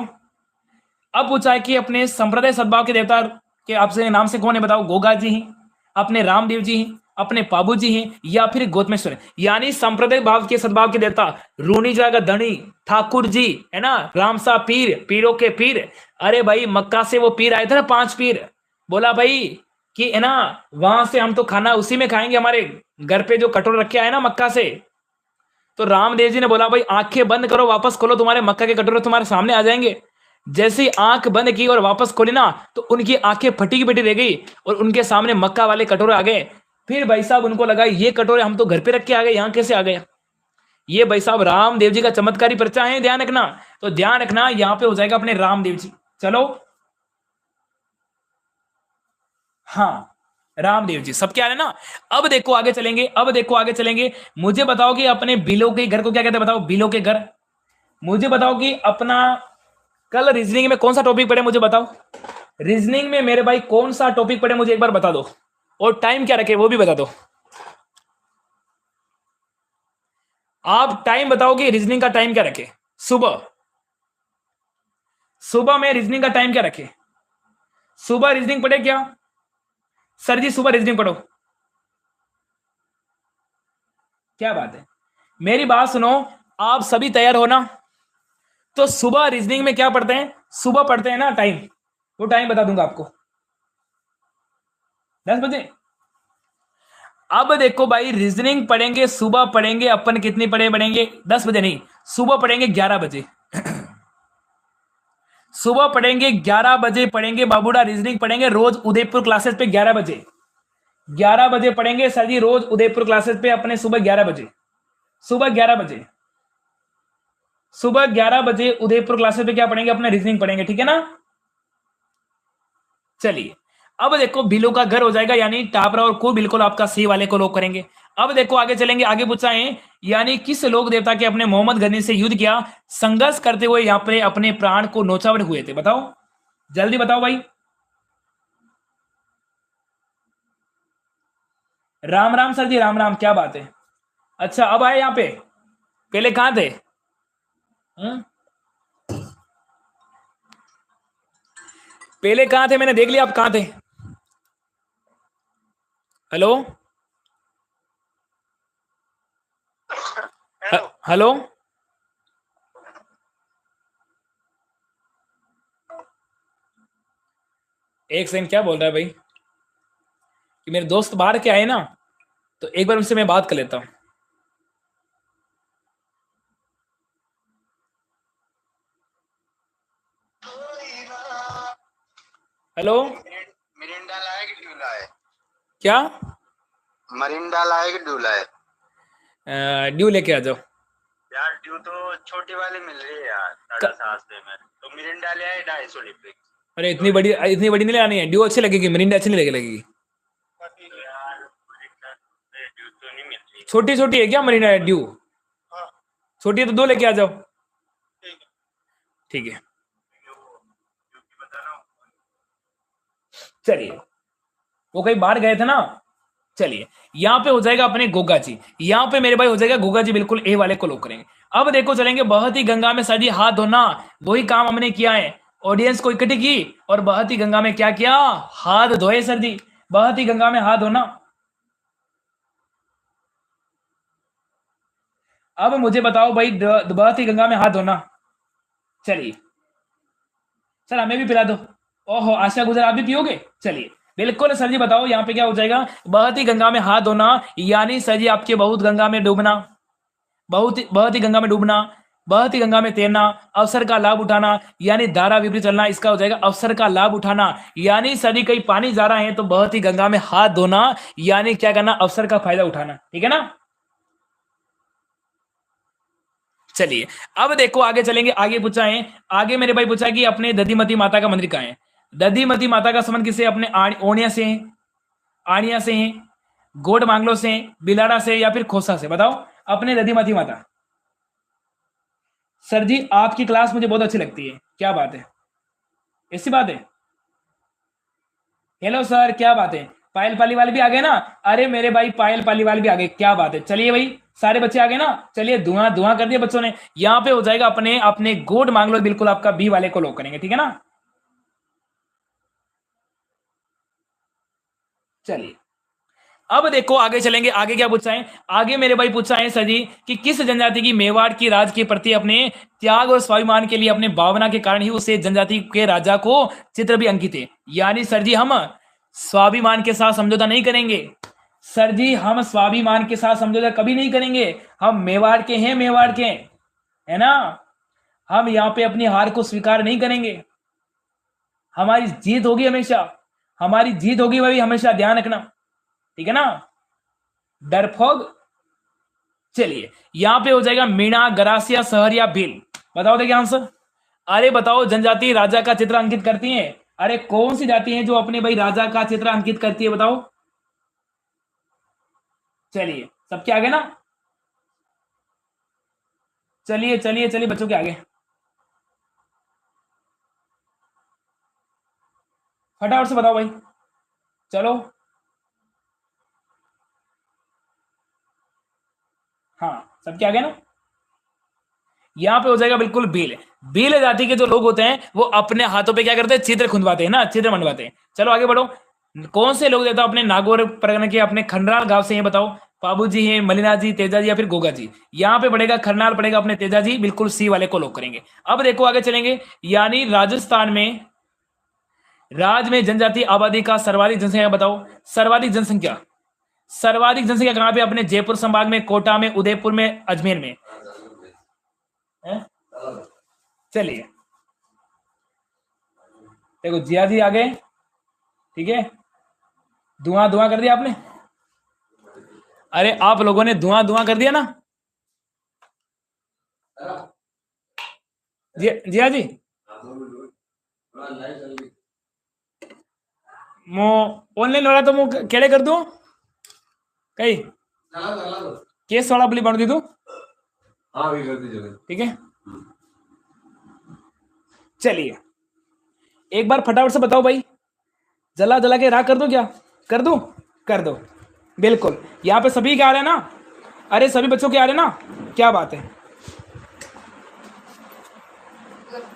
Speaker 1: अब पूछा है कि अपने संप्रदाय सद्भाव के देवता के आपसे नाम से कौन है बताओ? गोगा जी हैं, अपने रामदेव जी हैं, अपने पाबू जी हैं, या फिर गौतमेश्वर हैं। यानी संप्रदाय भाव के सद्भाव के देवता रूनीजा का धनी ठाकुर जी है ना, रामसा पीर, पीरों के पीर। अरे भाई मक्का से वो पीर आए थे ना 5 पीर, बोला भाई कि है ना, वहां से हम तो खाना उसी में खाएंगे, हमारे घर पे जो कटोरा रखे आए ना मक्का से। तो रामदेव जी ने बोला भाई आंखें बंद करो, वापस खोलो, तुम्हारे मक्का के कटोरे तुम्हारे सामने आ जाएंगे। जैसे ही आंख बंद की और वापस खोली ना, तो उनकी आंखें फटी की फटी रह गई और उनके सामने मक्का वाले कटोरे आ गए। फिर भाई साहब उनको लगा ये कटोरे हम तो घर पे रख के आ गए, यहाँ कैसे आ गए। ये भाई साहब रामदेव जी का चमत्कारी परिचय है, ध्यान रखना। तो ध्यान रखना यहाँ पे हो जाएगा अपने रामदेव जी। चलो, हाँ रामदेव जी सब क्या है ना। अब देखो आगे चलेंगे, अब देखो आगे चलेंगे। मुझे बताओ कि अपने बिलों के घर को क्या कहते हैं, बताओ बिलों के घर। मुझे बताओ कि अपना कल रीजनिंग में कौन सा टॉपिक पढ़े, मुझे बताओ। रीजनिंग में मेरे भाई कौन सा टॉपिक पढ़े मुझे एक बार बता दो, और टाइम क्या रखे वो भी बता दो। आप टाइम बताओ कि रीजनिंग का टाइम क्या रखे। सुबह, सुबह में रीजनिंग का टाइम क्या रखे। सुबह रीजनिंग पढ़े क्या सर जी, सुबह रीजनिंग पढ़ो। क्या बात है, मेरी बात सुनो, आप सभी तैयार हो ना। तो सुबह रीजनिंग में क्या पढ़ते हैं, सुबह पढ़ते हैं ना टाइम, वो टाइम बता दूंगा आपको, 10 बजे। अब देखो भाई रीजनिंग पढ़ेंगे, सुबह पढ़ेंगे अपन, कितनी पढ़ेंगे 10 बजे नहीं, सुबह पढ़ेंगे 11 बजे। सुबह पढ़ेंगे 11 बजे पढ़ेंगे बाबूडा, रीजनिंग पढ़ेंगे रोज उदयपुर क्लासेस पे 11 बजे। 11 बजे पढ़ेंगे सर जी रोज उदयपुर क्लासेस पे अपने, सुबह 11 बजे, सुबह 11 बजे, सुबह 11 बजे उदयपुर क्लासेस पे क्या पढ़ेंगे अपने, रीजनिंग पढ़ेंगे, ठीक है ना। चलिए अब देखो बिलो का घर हो जाएगा, यानी टापरा और को बिल्कुल आपका सी वाले को लॉक करेंगे। अब देखो आगे चलेंगे, आगे पूछा है यानी किस लोक देवता के अपने मोहम्मद गनी से युद्ध किया, संघर्ष करते हुए यहाँ पे अपने प्राण को नौचावर हुए थे, बताओ जल्दी बताओ भाई। राम राम सर जी, राम राम, क्या बात है। अच्छा अब आए यहाँ पे, पहले कहां थे। पहले कहां थे, मैंने देख लिया आप कहां थे। हेलो हेलो, एक सेकंड, क्या बोल रहा है भाई, कि मेरे दोस्त बाहर के आए ना, तो एक बार उनसे मैं बात कर लेता हूं। हेलो,
Speaker 4: मिरिंडा लाए कि ड्यू लाए?
Speaker 1: क्या
Speaker 4: मरिंडा लाए कि ड्यू लाए?
Speaker 1: ड्यू लेके आ जाओ।
Speaker 4: यार ड्यू तो छोटी वाली मिल रही है यार, 750 में। तो मिरिंडा ले आए 250 रुपए।
Speaker 1: अरे इतनी बड़ी नहीं लानी है, ड्यू अच्छी लगेगी, मिरिंडा अच्छी नहीं लगेगी।
Speaker 4: यार मरिंडा ड्यू तो नहीं मिल रही।
Speaker 1: छोटी छोटी है क्या मरीना ड्यू, छोटी है तो 2 लेके आ जाओ। ठीक है चलिए, वो कहीं बाहर गए थे ना। चलिए यहाँ पे हो जाएगा अपने गोगा जी, यहाँ पे मेरे भाई हो जाएगा गोगा जी, बिल्कुल ए वाले को लॉक करेंगे। अब देखो चलेंगे बहुत ही गंगा में सर जी हाथ धोना, वही काम हमने किया है, ऑडियंस को इकट्ठी की और बहुत ही गंगा में क्या किया, हाथ धोए सर जी, बहुत ही गंगा में हाथ धोना। अब मुझे बताओ भाई बहुत ही गंगा में हाथ धोना। चलिए सर हमें भी पिला दो। ओहो आशा गुजर आप भी पियोगे, चलिए बिल्कुल सर जी बताओ यहाँ पे क्या हो जाएगा, बहुत ही गंगा में हाथ धोना, यानी सर जी आपके बहुत गंगा में डूबना, बहुत ही गंगा में डूबना, बहुत ही गंगा में तैरना, अवसर का लाभ उठाना, यानी धारा विपरीत चलना, इसका हो जाएगा अवसर का लाभ उठाना। यानी सर जी कहीं पानी जा रहा है तो बहुत ही गंगा में हाथ धोना, यानी क्या करना, अवसर का फायदा उठाना, ठीक है ना। चलिए अब देखो आगे चलेंगे, आगे पूछा है, आगे मेरे भाई पूछा कि अपने दधिमती माता का मंदिर कहाँ है। दधिमती माता का संबंध किससे, अपने ओणिया से है, आणिया से है, गोड मांगलो से, बिलाड़ा से, या फिर खोसा से, बताओ अपने दधिमती माता। सर जी आपकी क्लास मुझे बहुत अच्छी लगती है, क्या बात है, ऐसी बात है। हेलो सर क्या बात है, पायल पालीवाल भी आ गए ना, अरे मेरे भाई पायल पालीवाल भी आ गए, क्या बात है। चलिए भाई सारे बच्चे आ गए ना, चलिए धुआं धुआं कर दिया बच्चों ने। यहाँ पे हो जाएगा अपने अपने गोड मांग लो, बिल्कुल आपका बी वाले को लॉक करेंगे, ठीक है ना। चलिए अब देखो आगे चलेंगे, आगे क्या पूछा है, आगे मेरे भाई पूछा है सर जी कि किस जनजाति की मेवाड़ की राज के प्रति अपने त्याग और स्वाभिमान के लिए अपने भावना के कारण ही उसे जनजाति के राजा को चित्र भी अंकित है। यानी सर जी हम स्वाभिमान के साथ समझौता नहीं करेंगे सर जी, हम स्वाभिमान के साथ समझौता कभी नहीं करेंगे। हम मेवाड़ के हैं, मेवाड़ के, है ना। हम यहां पे अपनी हार को स्वीकार नहीं करेंगे। हमारी जीत होगी हमेशा, हमारी जीत होगी भाई, हमेशा ध्यान रखना, ठीक है ना। डरफोग। चलिए यहां पे हो जाएगा मीणा, गरासिया, सहरिया, भील। बताओ देखिए आंसर। अरे बताओ, जनजाति राजा का चित्र अंकित करती है। अरे कौन सी जाति है जो अपने भाई राजा का चित्र अंकित करती है, बताओ। चलिए सबके आगे ना, चलिए चलिए चलिए बच्चों के आगे, फटाफट से बताओ भाई, चलो। हाँ सबके आगे ना। यहां पे हो जाएगा बिल्कुल भील। भील जाति के जो लोग होते हैं वो अपने हाथों पे क्या करते हैं, चित्र खुंदवाते हैं ना, चित्र बनवाते हैं। चलो आगे बढ़ो। कौन से लोग देता अपने नागौर परगना के अपने खंडराल गांव से, ये बताओ। बाबू जी हैं, मलिना जी, तेजा जी या फिर गोगा जी। यहां पे पड़ेगा खरनाल, पड़ेगा अपने तेजा जी, बिल्कुल सी वाले को लॉक करेंगे। अब देखो आगे चलेंगे। यानी राजस्थान में, राज्य में जनजाति आबादी का सर्वाधिक जनसंख्या बताओ। सर्वाधिक जनसंख्या, सर्वाधिक जनसंख्या कहां पे, अपने जयपुर संभाग में, कोटा में, उदयपुर में, अजमेर में। चलिए देखो जिया जी आ गए, ठीक है। धुआं धुआं कर दिया आपने। अरे आप लोगों ने धुआं धुआं कर दिया ना। जिया जी मो ऑनलाइन हो रहा तो मो केड़े कर दूं कई केस वाला बली बन दी तू। हाँ भी कर दीजिए, ठीक है। चलिए एक बार फटाफट से बताओ भाई, जला जला के राख कर दो, क्या कर दूं, कर दो। बिल्कुल यहां पे सभी के आ रहे हैं ना। अरे सभी बच्चों के आ रहे हैं ना, क्या बात है।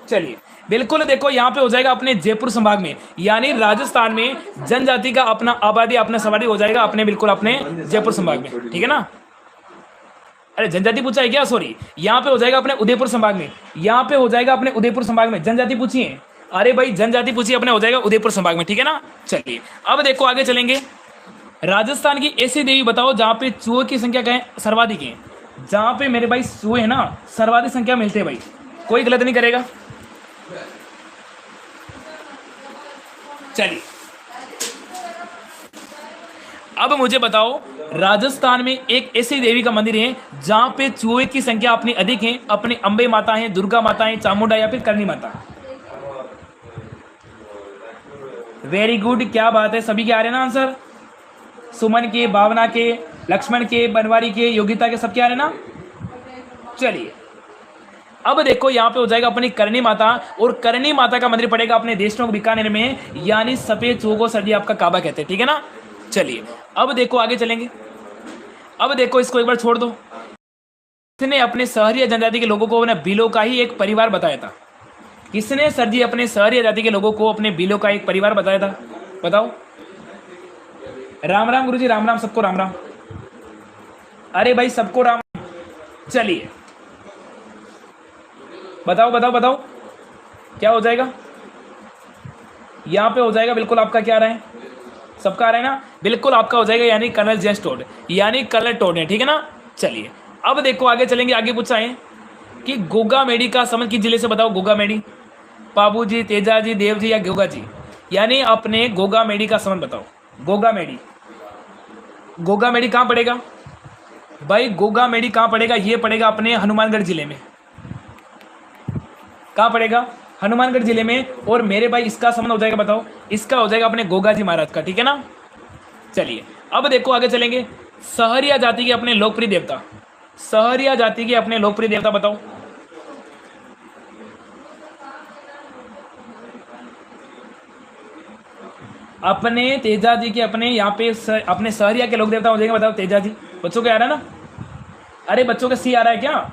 Speaker 1: चलिए बिल्कुल देखो यहां पे हो जाएगा अपने जयपुर संभाग में, यानी राजस्थान में जनजाति का अपना आबादी, अपना सवारी हो जाएगा अपने, बिल्कुल अपने जयपुर संभाग में, ठीक है ना। अरे जनजाति पूछा है क्या, सॉरी। यहां पे हो जाएगा अपने उदयपुर संभाग में, यहां पे हो जाएगा अपने उदयपुर संभाग में। जनजाति पूछी है, अरे भाई जनजाति पूछी अपने, हो जाएगा उदयपुर संभाग में, ठीक है ना। चलिए अब देखो आगे चलेंगे। राजस्थान की ऐसी देवी बताओ जहां पे चूहे की संख्या कहें सर्वाधिक है, जहां पे मेरे भाई चूहे है ना सर्वाधिक संख्या मिलते हैं भाई, कोई गलत नहीं करेगा। चलिए अब मुझे बताओ, राजस्थान में एक ऐसी देवी का मंदिर है जहां पे चूहे की संख्या अपनी अधिक है, अपनी अंबे माता है, दुर्गा माता है, चामुंडा या फिर करनी माता। वेरी गुड, क्या बात है, सभी के आ रहे हैं ना आंसर। सुमन के, भावना के, लक्ष्मण के, बनवारी के, योगिता के, सबके आ रहे हैं ना। चलिए अब देखो यहां पे हो जाएगा अपनी करणी माता, और करणी माता का मंदिर पड़ेगा अपने देशनोक बीकानेर में, यानी सफेद चूहों को सर जी आपका काबा कहते हैं, ठीक है ना। चलिए अब देखो आगे चलेंगे। अब देखो इसको एक बार छोड़ दो। किसने अपने सहरिया जनजाति के लोगों को अपने बिलो का ही एक परिवार बताया था, किसने सर जी अपने सहरिया जाति के लोगों को अपने बिलो का एक परिवार बताया था, बताओ। राम राम गुरुजी, राम राम, सबको राम राम। अरे भाई सबको राम। चलिए बताओ बताओ बताओ क्या हो जाएगा। यहां पे हो जाएगा बिल्कुल आपका क्या आ रहा है, सबका आ रहा है ना, बिल्कुल आपका हो जाएगा, यानी कर्नल जेम्स टोड, यानी कर्नल टोड है, ठीक है ना। चलिए अब देखो आगे चलेंगे। आगे पूछा है कि गोगा मेडी का संबंध किस जिले से बताओ। गोगा मेडी, बाबू जी, तेजा जी, देव जी या गोगा जी, यानी अपने गोगा मेडी का संबंध बताओ। गोगा मेडी, गोगा मेडी कहां पड़ेगा भाई, गोगा मेडी कहां पड़ेगा, ये पड़ेगा अपने हनुमानगढ़ जिले में। कहां पड़ेगा, हनुमानगढ़ जिले में। और मेरे भाई इसका संबंध हो जाएगा बताओ, इसका हो जाएगा अपने गोगा जी महाराज का, ठीक है ना। चलिए अब देखो आगे चलेंगे। सहरिया जाति के अपने लोकप्रिय देवता, सहरिया जाति के अपने लोकप्रिय देवता बताओ। अपने तेजा जी के अपने यहाँ पे अपने सहरिया के लोक देवता हो जाएंगे, बताओ। तेजा जी, बच्चों के आ रहा है ना। अरे बच्चों का सी आ रहा है क्या।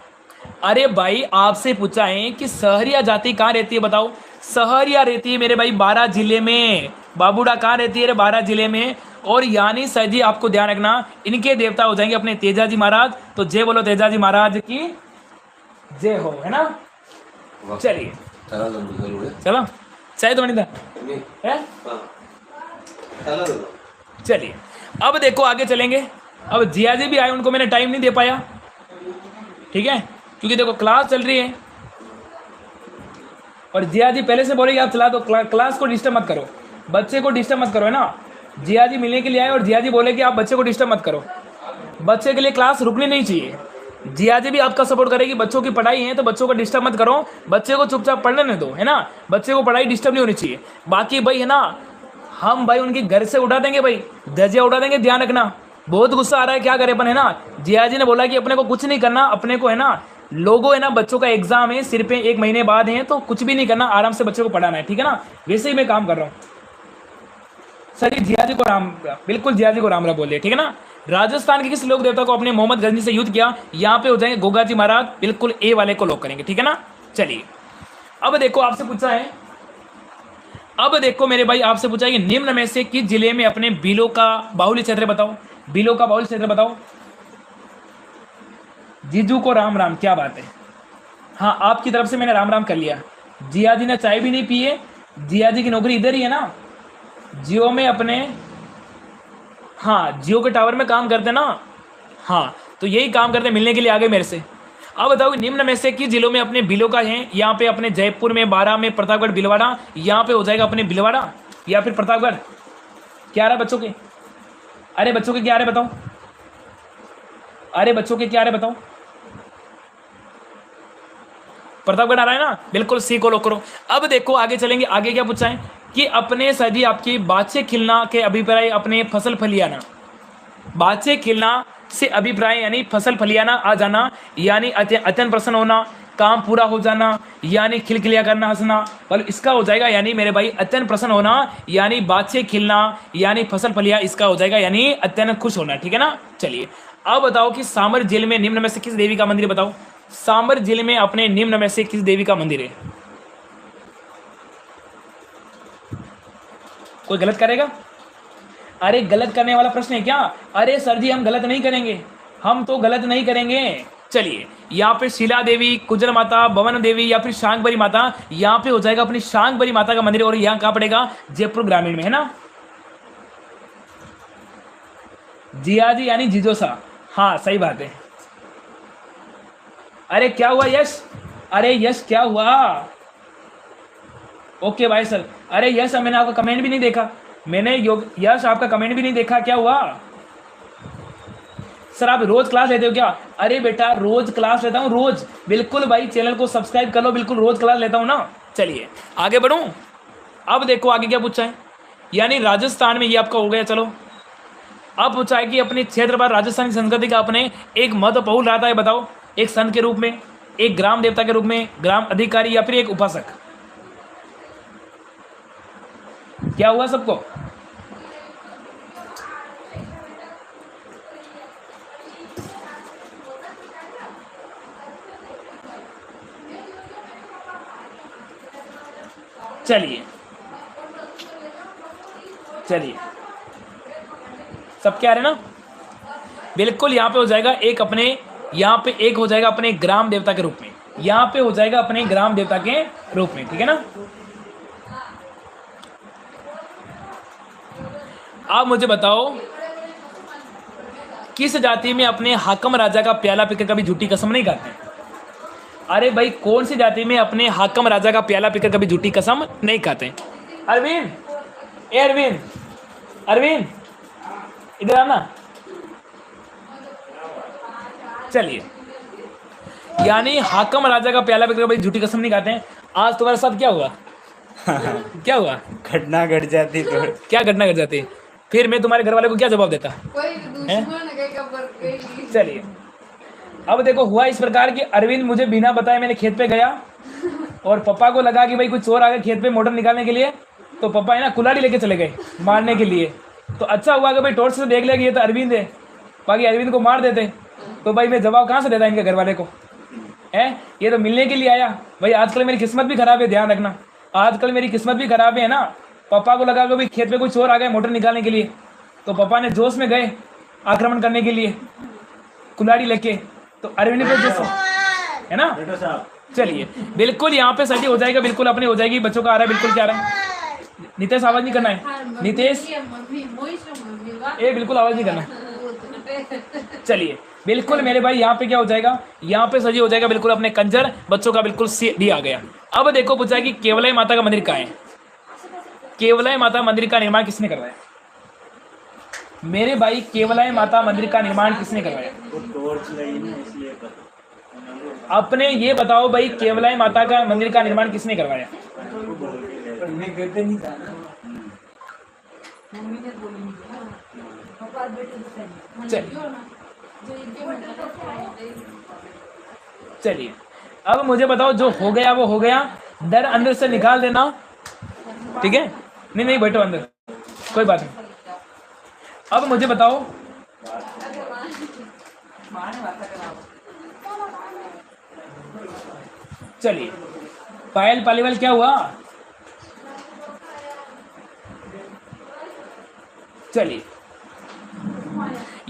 Speaker 1: अरे भाई आपसे पूछा है कि सहरिया जाति कहाँ रहती है, बताओ। सहरिया रहती है मेरे भाई 12 जिले में। बाबूडा कहाँ रहती है, 12 जिले में। और यानी सर जी आपको ध्यान रखना, इनके देवता हो जाएंगे अपने तेजाजी महाराज। तो जय बोलो तेजाजी महाराज की जय हो, है ना। चलिए चलो चाहे तो बनी था चलिए अब देखो आगे चलेंगे। अब जिया जी भी आए, उनको मैंने टाइम नहीं दे पाया, ठीक है, क्योंकि देखो क्लास चल रही है और जिया जी पहले से बोलेगी आप चला दो, क्लास को डिस्टर्ब मत करो, बच्चे को डिस्टर्ब मत करो, है ना। जिया जी मिलने के लिए आए और जिया जी बोले कि आप बच्चे को डिस्टर्ब मत करो, बच्चे के लिए क्लास रुकनी नहीं चाहिए। जिया जी भी आपका सपोर्ट करेगी, बच्चों की पढ़ाई है तो बच्चों को डिस्टर्ब मत करो, बच्चे को चुपचाप पढ़ने दो, है ना, बच्चे को पढ़ाई डिस्टर्ब नहीं होनी चाहिए। बाकी भाई है ना, हम भाई उनकी घर से उठा देंगे भाई, धजिया उठा देंगे, ध्यान रखना। बहुत गुस्सा आ रहा है, क्या करें अपन, है ना। जिया जी ने बोला कि अपने को कुछ नहीं करना, अपने को है ना लोगों है ना, बच्चों का एग्जाम है, सिर्फ 1 महीने बाद है, तो कुछ भी नहीं करना, आराम से बच्चों को पढ़ाना है, ठीक है ना। वैसे ही मैं काम कर रहा हूँ सर। जिया जी को राम, बिल्कुल जिया जी को राम राम बोलिए, ठीक है ना। राजस्थान के किस लोक देवता को अपने मोहम्मद गजनी से युद्ध किया, यहाँ पे हो जाएंगे गोगा जी महाराज, बिल्कुल ए वाले को लॉक करेंगे, ठीक है ना। चलिए अब देखो आपसे पूछा है, अब देखो मेरे भाई आपसे पूछा है कि निम्न में से किस जिले में अपने बिलों का बाहुल्य क्षेत्र बताओ, बिलों का बाहुल्य क्षेत्र बताओ। जीजू को राम राम, क्या बात है। हाँ आपकी तरफ से मैंने राम राम कर लिया। जिया जी ने चाय भी नहीं पी है, जिया जी की नौकरी इधर ही है ना, जियो में अपने, हाँ जियो के टावर में काम करते ना, हाँ तो यही काम करते, मिलने के लिए आ गए मेरे से। अब बताओ निम्न में से किस जिलों में अपने बिलों का है, यहाँ पे अपने जयपुर में, बारां में, प्रतापगढ़, भीलवाड़ा, यहाँ पे हो जाएगा अपने भीलवाड़ा या फिर प्रतापगढ़। क्या आ रहा है बच्चों के, अरे बच्चों के क्या आ रहे बताओ, अरे बच्चों के क्या आ रहे बताओ। प्रतापगढ़ आ रहा है ना, बिल्कुल सी को लॉक करो। अब देखो आगे चलेंगे, आगे क्या पूछा है कि अपने सदी आपकी बाचे खिलना के अभिप्राय अपने फसल फलियाना, बाचे खिलना से अभिप्राय यानी फसल फलियाना आ जाना, यानी अत्यंत प्रसन्न होना, काम पूरा हो जाना, यानी खिलखिलिया करना, हंसना, मतलब इसका हो जाएगा यानी मेरे भाई अत्यंत प्रसन्न होना, यानी बाचे खिलना, यानी फसल फलिया, इसका हो जाएगा यानी अत्यंत खुश होना, ठीक है ना। चलिए अब बताओ कि सामर जिले में निम्न में से किस देवी का मंदिर है, बताओ। सामर जिले में अपने निम्न में से किस देवी का मंदिर है। कोई गलत करेगा, अरे गलत करने वाला प्रश्न है क्या, अरे सर जी हम गलत नहीं करेंगे, हम तो गलत नहीं करेंगे। चलिए यहाँ पे शिला देवी, कुजल माता, भवन देवी या फिर शांगबरी माता, यहाँ पे हो जाएगा अपनी शांगबरी माता का मंदिर, और यहाँ कहाँ पड़ेगा, जयपुर ग्रामीण में, है ना। जिया जी यानी जिजोसा, हाँ सही बात है। अरे क्या हुआ यश, अरे यश क्या हुआ, ओके भाई सर। अरे यश मैंने आपका कमेंट भी नहीं देखा, मैंने यश आपका कमेंट भी नहीं देखा, क्या हुआ सर, आप रोज क्लास लेते हो क्या। अरे बेटा रोज क्लास लेता हूँ, रोज, बिल्कुल भाई चैनल को सब्सक्राइब कर लो, बिल्कुल रोज क्लास लेता हूँ ना। चलिए आगे बढ़ूं, अब देखो आगे क्या पूछा है, यानी राजस्थान में ये आपका हो गया। चलो अब पूछा है कि अपने क्षेत्र पर राजस्थानी संस्कृति का अपने एक महत्वपूर्ण रहता है, बताओ। एक संत के रूप में, एक ग्राम देवता के रूप में, ग्राम अधिकारी या फिर एक उपासक। क्या हुआ सबको, चलिए चलिए सब क्या रहे ना, बिल्कुल यहाँ पे हो जाएगा एक अपने, यहाँ पे एक हो जाएगा अपने ग्राम देवता के रूप में, यहाँ पे हो जाएगा अपने ग्राम देवता के रूप में, ठीक है ना। आप मुझे बताओ किस जाति में अपने हाकम राजा का प्याला पीकर कभी झूठी कसम नहीं खाते। अरे भाई कौन सी जाति में अपने हाकम राजा का प्याला पीकर कभी झूठी कसम नहीं खाते। अरविंद, ए अरविंद, अरविंद इधर आना। चलिए यानी हाकम राजा का प्याला पीकर कभी झूठी कसम नहीं खाते हैं। आज तुम्हारे साथ क्या हुआ, क्या हुआ,
Speaker 2: घटना घट जाती तो
Speaker 1: क्या घटना घट जाती, फिर मैं तुम्हारे घर वाले को क्या जवाब देता। चलिए अब देखो हुआ इस प्रकार कि अरविंद मुझे बिना बताए मैंने खेत पे गया और पापा को लगा कि भाई कुछ चोर आ गए खेत पे मोटर निकालने के लिए, तो पापा है ना कुल्हाड़ी लेके चले गए मारने के लिए। तो अच्छा हुआ कि भाई टॉर्च से देख लिया कि ये तो अरविंद है, बाकी अरविंद को मार देते तो भाई मैं जवाब कहाँ से देता इनके घर वाले को, है ये तो मिलने के लिए आया। भाई आजकल मेरी किस्मत भी खराब है, ध्यान रखना, आजकल मेरी किस्मत भी खराब है ना। पापा को लगा कि भाई खेत पे कोई चोर आ गए मोटर निकालने के लिए, तो पापा ने जोश में गए आक्रमण करने के लिए कुल्हाड़ी लेके, तो अरविंद पे जोश है ना। चलिए बिल्कुल यहाँ पे सही हो जाएगा, बिल्कुल अपने हो जाएगी, बच्चों का आ रहा है बिल्कुल क्या आ रहा है। नितेश आवाज नहीं करना है, नितेश ए बिल्कुल आवाज नहीं करना है। चलिए बिल्कुल मेरे भाई यहाँ पे क्या हो जाएगा, यहाँ पे सजी हो जाएगा बिल्कुल अपने कंजर बच्चों का बिल्कुल डी आ गया। अब देखो पूछा है कि केवलाई माता का मंदिर कहाँ है। केवलाई माता मंदिर का निर्माण किसने करवाया मेरे भाई? केवलाई माता मंदिर का निर्माण किसने करवाया? अपने ये बताओ भाई, केवलाई माता का मंदिर का निर्माण किसने करवाया? चलिए अब मुझे बताओ, जो हो गया वो हो गया, डर अंदर से निकाल देना, ठीक है? नहीं नहीं बैठो अंदर, कोई बात नहीं। अब मुझे बताओ, चलिए पायल पालीवाल क्या हुआ? चलिए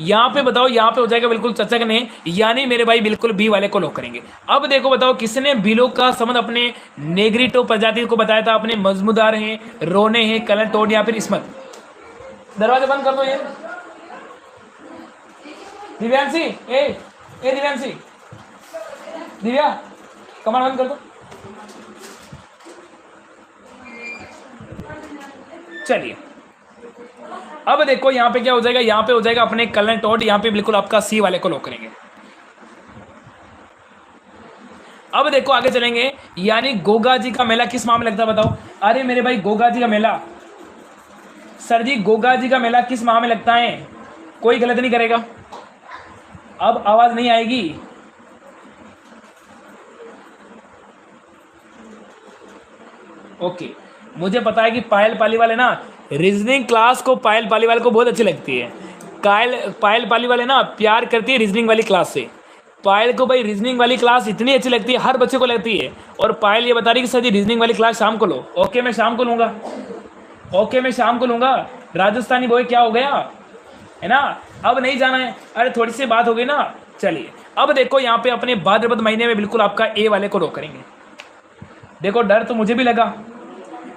Speaker 1: यहाँ पे बताओ, यहाँ पे हो जाएगा बिल्कुल चचक ने, यानी मेरे भाई बिल्कुल बी वाले को लॉक करेंगे। अब देखो बताओ, किसने बिलो का संबंध अपने नेग्रिटो प्रजाति को बताया था? अपने मजमूदार हैं, रोने हैं, कलर टोड या फिर इस्मत। दरवाजा बंद कर दो ये दिव्यांशी, ए दिव्यांशी, दिव्या कमर बंद कर दो। चलिए अब देखो यहाँ पे क्या हो जाएगा, यहाँ पे हो जाएगा अपने कलर टोड, यहाँ पे बिल्कुल आपका सी वाले को लॉक करेंगे। अब देखो आगे चलेंगे, यानी गोगा जी का मेला किस माह में लगता है बताओ? अरे मेरे भाई गोगा जी का मेला, सर जी गोगा जी का मेला किस माह में लगता है? कोई गलत नहीं करेगा। अब आवाज नहीं आएगी, ओके। मुझे पता है कि पायल पालीवाल है ना, रीजनिंग क्लास को पायल पालीवाल को बहुत अच्छी लगती है। पायल पालीवाल है ना, प्यार करती है रीजनिंग वाली क्लास से। पायल को भाई रीजनिंग वाली क्लास इतनी अच्छी लगती है, हर बच्चे को लगती है। और पायल ये बता रही कि सर जी रीजनिंग वाली क्लास शाम को लो। ओके मैं शाम को लूँगा, ओके मैं शाम को लूँगा। राजस्थानी बॉय क्या हो गया है ना, अब नहीं जाना है? अरे थोड़ी सी बात हो गई ना। चलिए अब देखो यहाँ पे अपने भाद्रपद महीने में बिल्कुल आपका ए वाले को रोक करेंगे। देखो डर तो मुझे भी लगा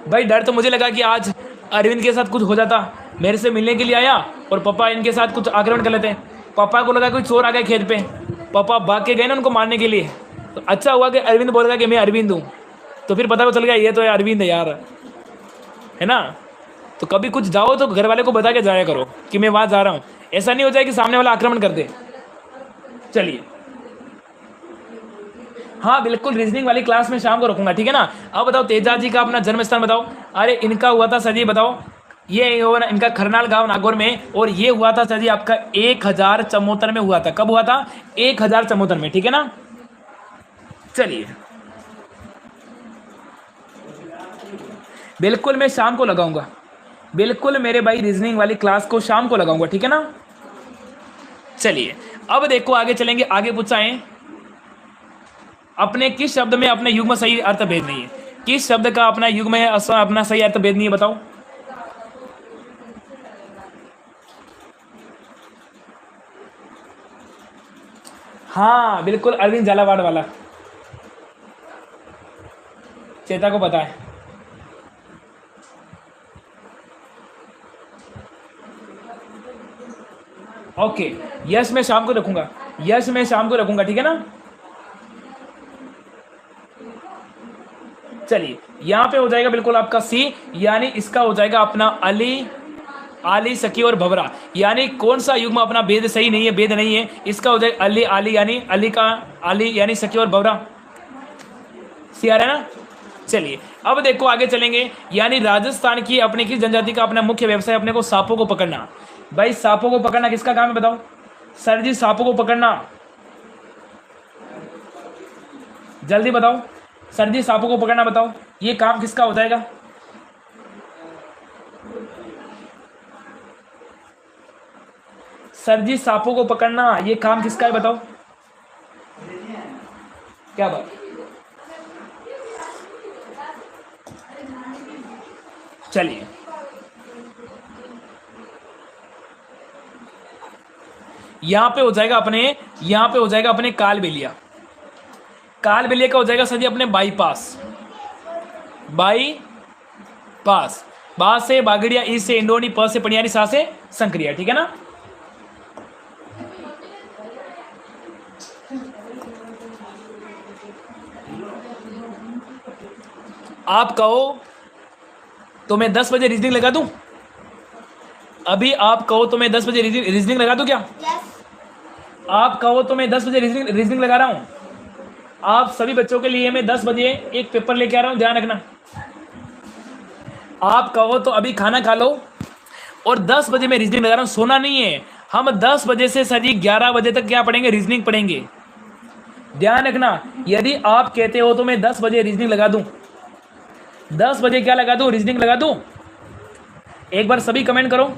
Speaker 1: भाई, डर तो मुझे लगा कि आज अरविंद के साथ कुछ हो जाता। मेरे से मिलने के लिए आया और पापा इनके साथ कुछ आक्रमण कर लेते। पापा को लगा कोई चोर आ गए खेत पे, पापा भाग के गए ना उनको मारने के लिए। तो अच्छा हुआ कि अरविंद बोल रहा कि मैं अरविंद हूँ, तो फिर पता को चल गया ये तो अरविंद है यार, है ना। तो कभी कुछ जाओ तो घर वाले को बता के जाया करो कि मैं वहाँ जा रहा हूँ, ऐसा नहीं हो जाए कि सामने वाला आक्रमण कर दे। चलिए हाँ बिल्कुल रीजनिंग वाली क्लास में शाम को रखूंगा, ठीक है ना। अब बताओ तेजा जी का अपना जन्म स्थान बताओ। अरे इनका हुआ था सर जी बताओ, ये हुआ ना इनका खरनाल गांव नागौर में, और ये हुआ था सर जी आपका 1074 में हुआ था। कब हुआ था? 1074 में, ठीक है ना। चलिए बिल्कुल मैं शाम को लगाऊंगा, बिल्कुल मेरे भाई रीजनिंग वाली क्लास को शाम को लगाऊंगा, ठीक है ना। चलिए अब देखो आगे चलेंगे। आगे पूछा है अपने किस शब्द में अपने युग्म सही अर्थ भेद नहीं है? किस शब्द का अपना युग्म है अपना सही अर्थ भेद नहीं है बताओ? हाँ बिल्कुल अरविंद झालावाड़ वाला, चेता को पता है। ओके यस मैं शाम को रखूंगा, यस मैं शाम को रखूंगा, ठीक है ना। चलिए यहाँ पे हो जाएगा बिल्कुल आपका सी, यानी इसका हो जाएगा अपना अली, आली, सखी और भवरा। यानी कौन सा युग्म अपना भेद सही नहीं है, भेद नहीं है, इसका हो जाएगा अली आली, यानी अली का आली यानी सखी और भवरा। सी आ रहा है ना। चलिए अब देखो आगे चलेंगे, यानी राजस्थान की अपने किस जनजाति का अपना मुख्य व्यवसाय अपने को सांपों को पकड़ना। भाई सांपों को पकड़ना किसका काम है बताओ? सर जी सांपों को पकड़ना, जल्दी बताओ सर जी सांपों को पकड़ना बताओ, ये काम किसका हो जाएगा? सर जी सांपों को पकड़ना ये काम किसका है बताओ? क्या बात? चलिए यहां पे हो जाएगा अपने, यहां पे हो जाएगा अपने कालबेलिया। कालबेलिया का हो जाएगा सर जी अपने बाईपास, बाईपास। बा से बागड़िया, ई से इंडोनी, प से पनियारी, सा से संक्रिया। ठीक है ना। आप कहो तो मैं 10 बजे रीजनिंग लगा दूं? अभी आप कहो तो मैं 10 बजे रीजनिंग लगा दूं क्या? आप कहो तो मैं 10 बजे रीजनिंग लगा रहा हूं। आप सभी बच्चों के लिए मैं 10 बजे एक पेपर लेके आ रहा हूं, ध्यान रखना। आप कहो तो अभी खाना खा लो और 10 बजे मैं रीजनिंग लगा रहा हूं, सोना नहीं है। हम 10 बजे से सर जी 11 बजे तक क्या पढ़ेंगे? रीजनिंग पढ़ेंगे। ध्यान रखना, यदि आप कहते हो तो मैं 10 बजे रीजनिंग लगा दूं, 10 बजे क्या लगा दूं? रीजनिंग लगा दूं। एक बार सभी कमेंट करो।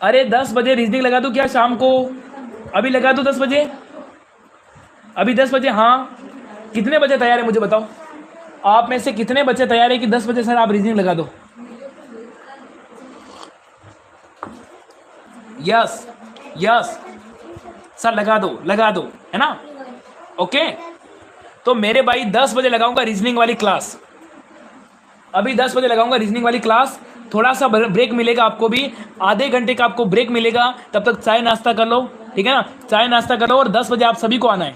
Speaker 1: अरे 10 बजे रीजनिंग लगा दूं क्या शाम को? अभी लगा दूं 10 बजे? अभी 10 बजे? हाँ, कितने बजे तैयार है मुझे बताओ। आप में से कितने बच्चे तैयार है कि 10 बजे सर आप रीजनिंग लगा दो? यस यस सर, लगा दो, है ना। ओके, तो मेरे भाई 10 बजे लगाऊंगा रीजनिंग वाली क्लास। अभी 10 बजे लगाऊंगा रीजनिंग वाली क्लास। थोड़ा सा ब्रेक मिलेगा आपको भी, आधे घंटे का आपको ब्रेक मिलेगा। तब तक चाय नाश्ता कर लो, ठीक है ना। चाय नाश्ता कर लो और 10 बजे आप सभी को आना है।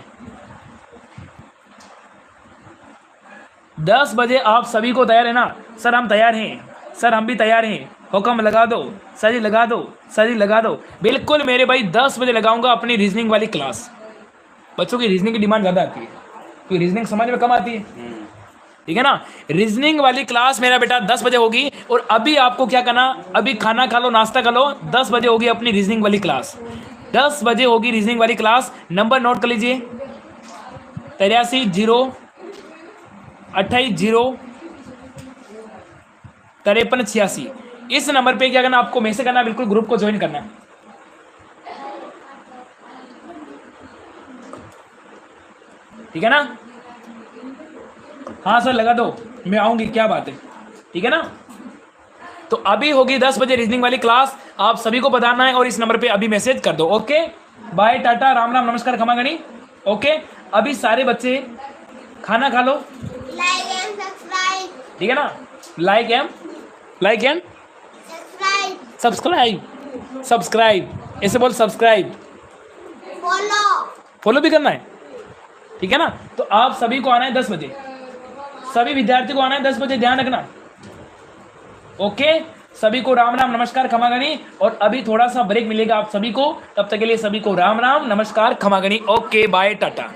Speaker 1: 10 बजे आप सभी को तैयार है ना? सर हम तैयार हैं, सर हम भी तैयार हैं। हुक्म लगा दो सर जी, लगा दो सर जी, लगा दो। बिल्कुल मेरे भाई 10 बजे लगाऊंगा अपनी रीजनिंग वाली क्लास। बच्चों की रीजनिंग की डिमांड ज़्यादा आती है क्योंकि रीजनिंग समझ में कम आती है, ठीक है ना। रीजनिंग वाली क्लास मेरा बेटा 10 बजे होगी। और अभी आपको क्या करना, अभी खाना खा लो, नाश्ता कर लो, 10 बजे होगी अपनी रीजनिंग वाली क्लास। 10 बजे होगी रीजनिंग वाली क्लास। नंबर नोट कर लीजिए, 83 0 28 0 53 86। इस नंबर पे क्या करना, आपको मैसेज करना, बिल्कुल ग्रुप को ज्वाइन करना। ठीक है ना। हाँ सर लगा दो, मैं आऊंगी, क्या बात है, ठीक है ना। तो अभी होगी 10 बजे रीजनिंग वाली क्लास, आप सभी को बताना है और इस नंबर पे अभी मैसेज कर दो। ओके, बाय, टाटा, राम राम, नमस्कार, खमा गणी। ओके, अभी सारे बच्चे खाना खा लो, ठीक है ना। लाइक एंड सब्सक्राइब, ऐसे बोल, सब्सक्राइब, फॉलो भी करना है, ठीक है ना। तो आप सभी को आना है 10 बजे, सभी विद्यार्थी को आना है 10 बजे, ध्यान रखना। ओके, सभी को राम राम, नमस्कार, खमा गणी। और अभी थोड़ा सा ब्रेक मिलेगा आप सभी को, तब तक के लिए सभी को राम राम, नमस्कार, खमा गणी। Okay, bye, Tata.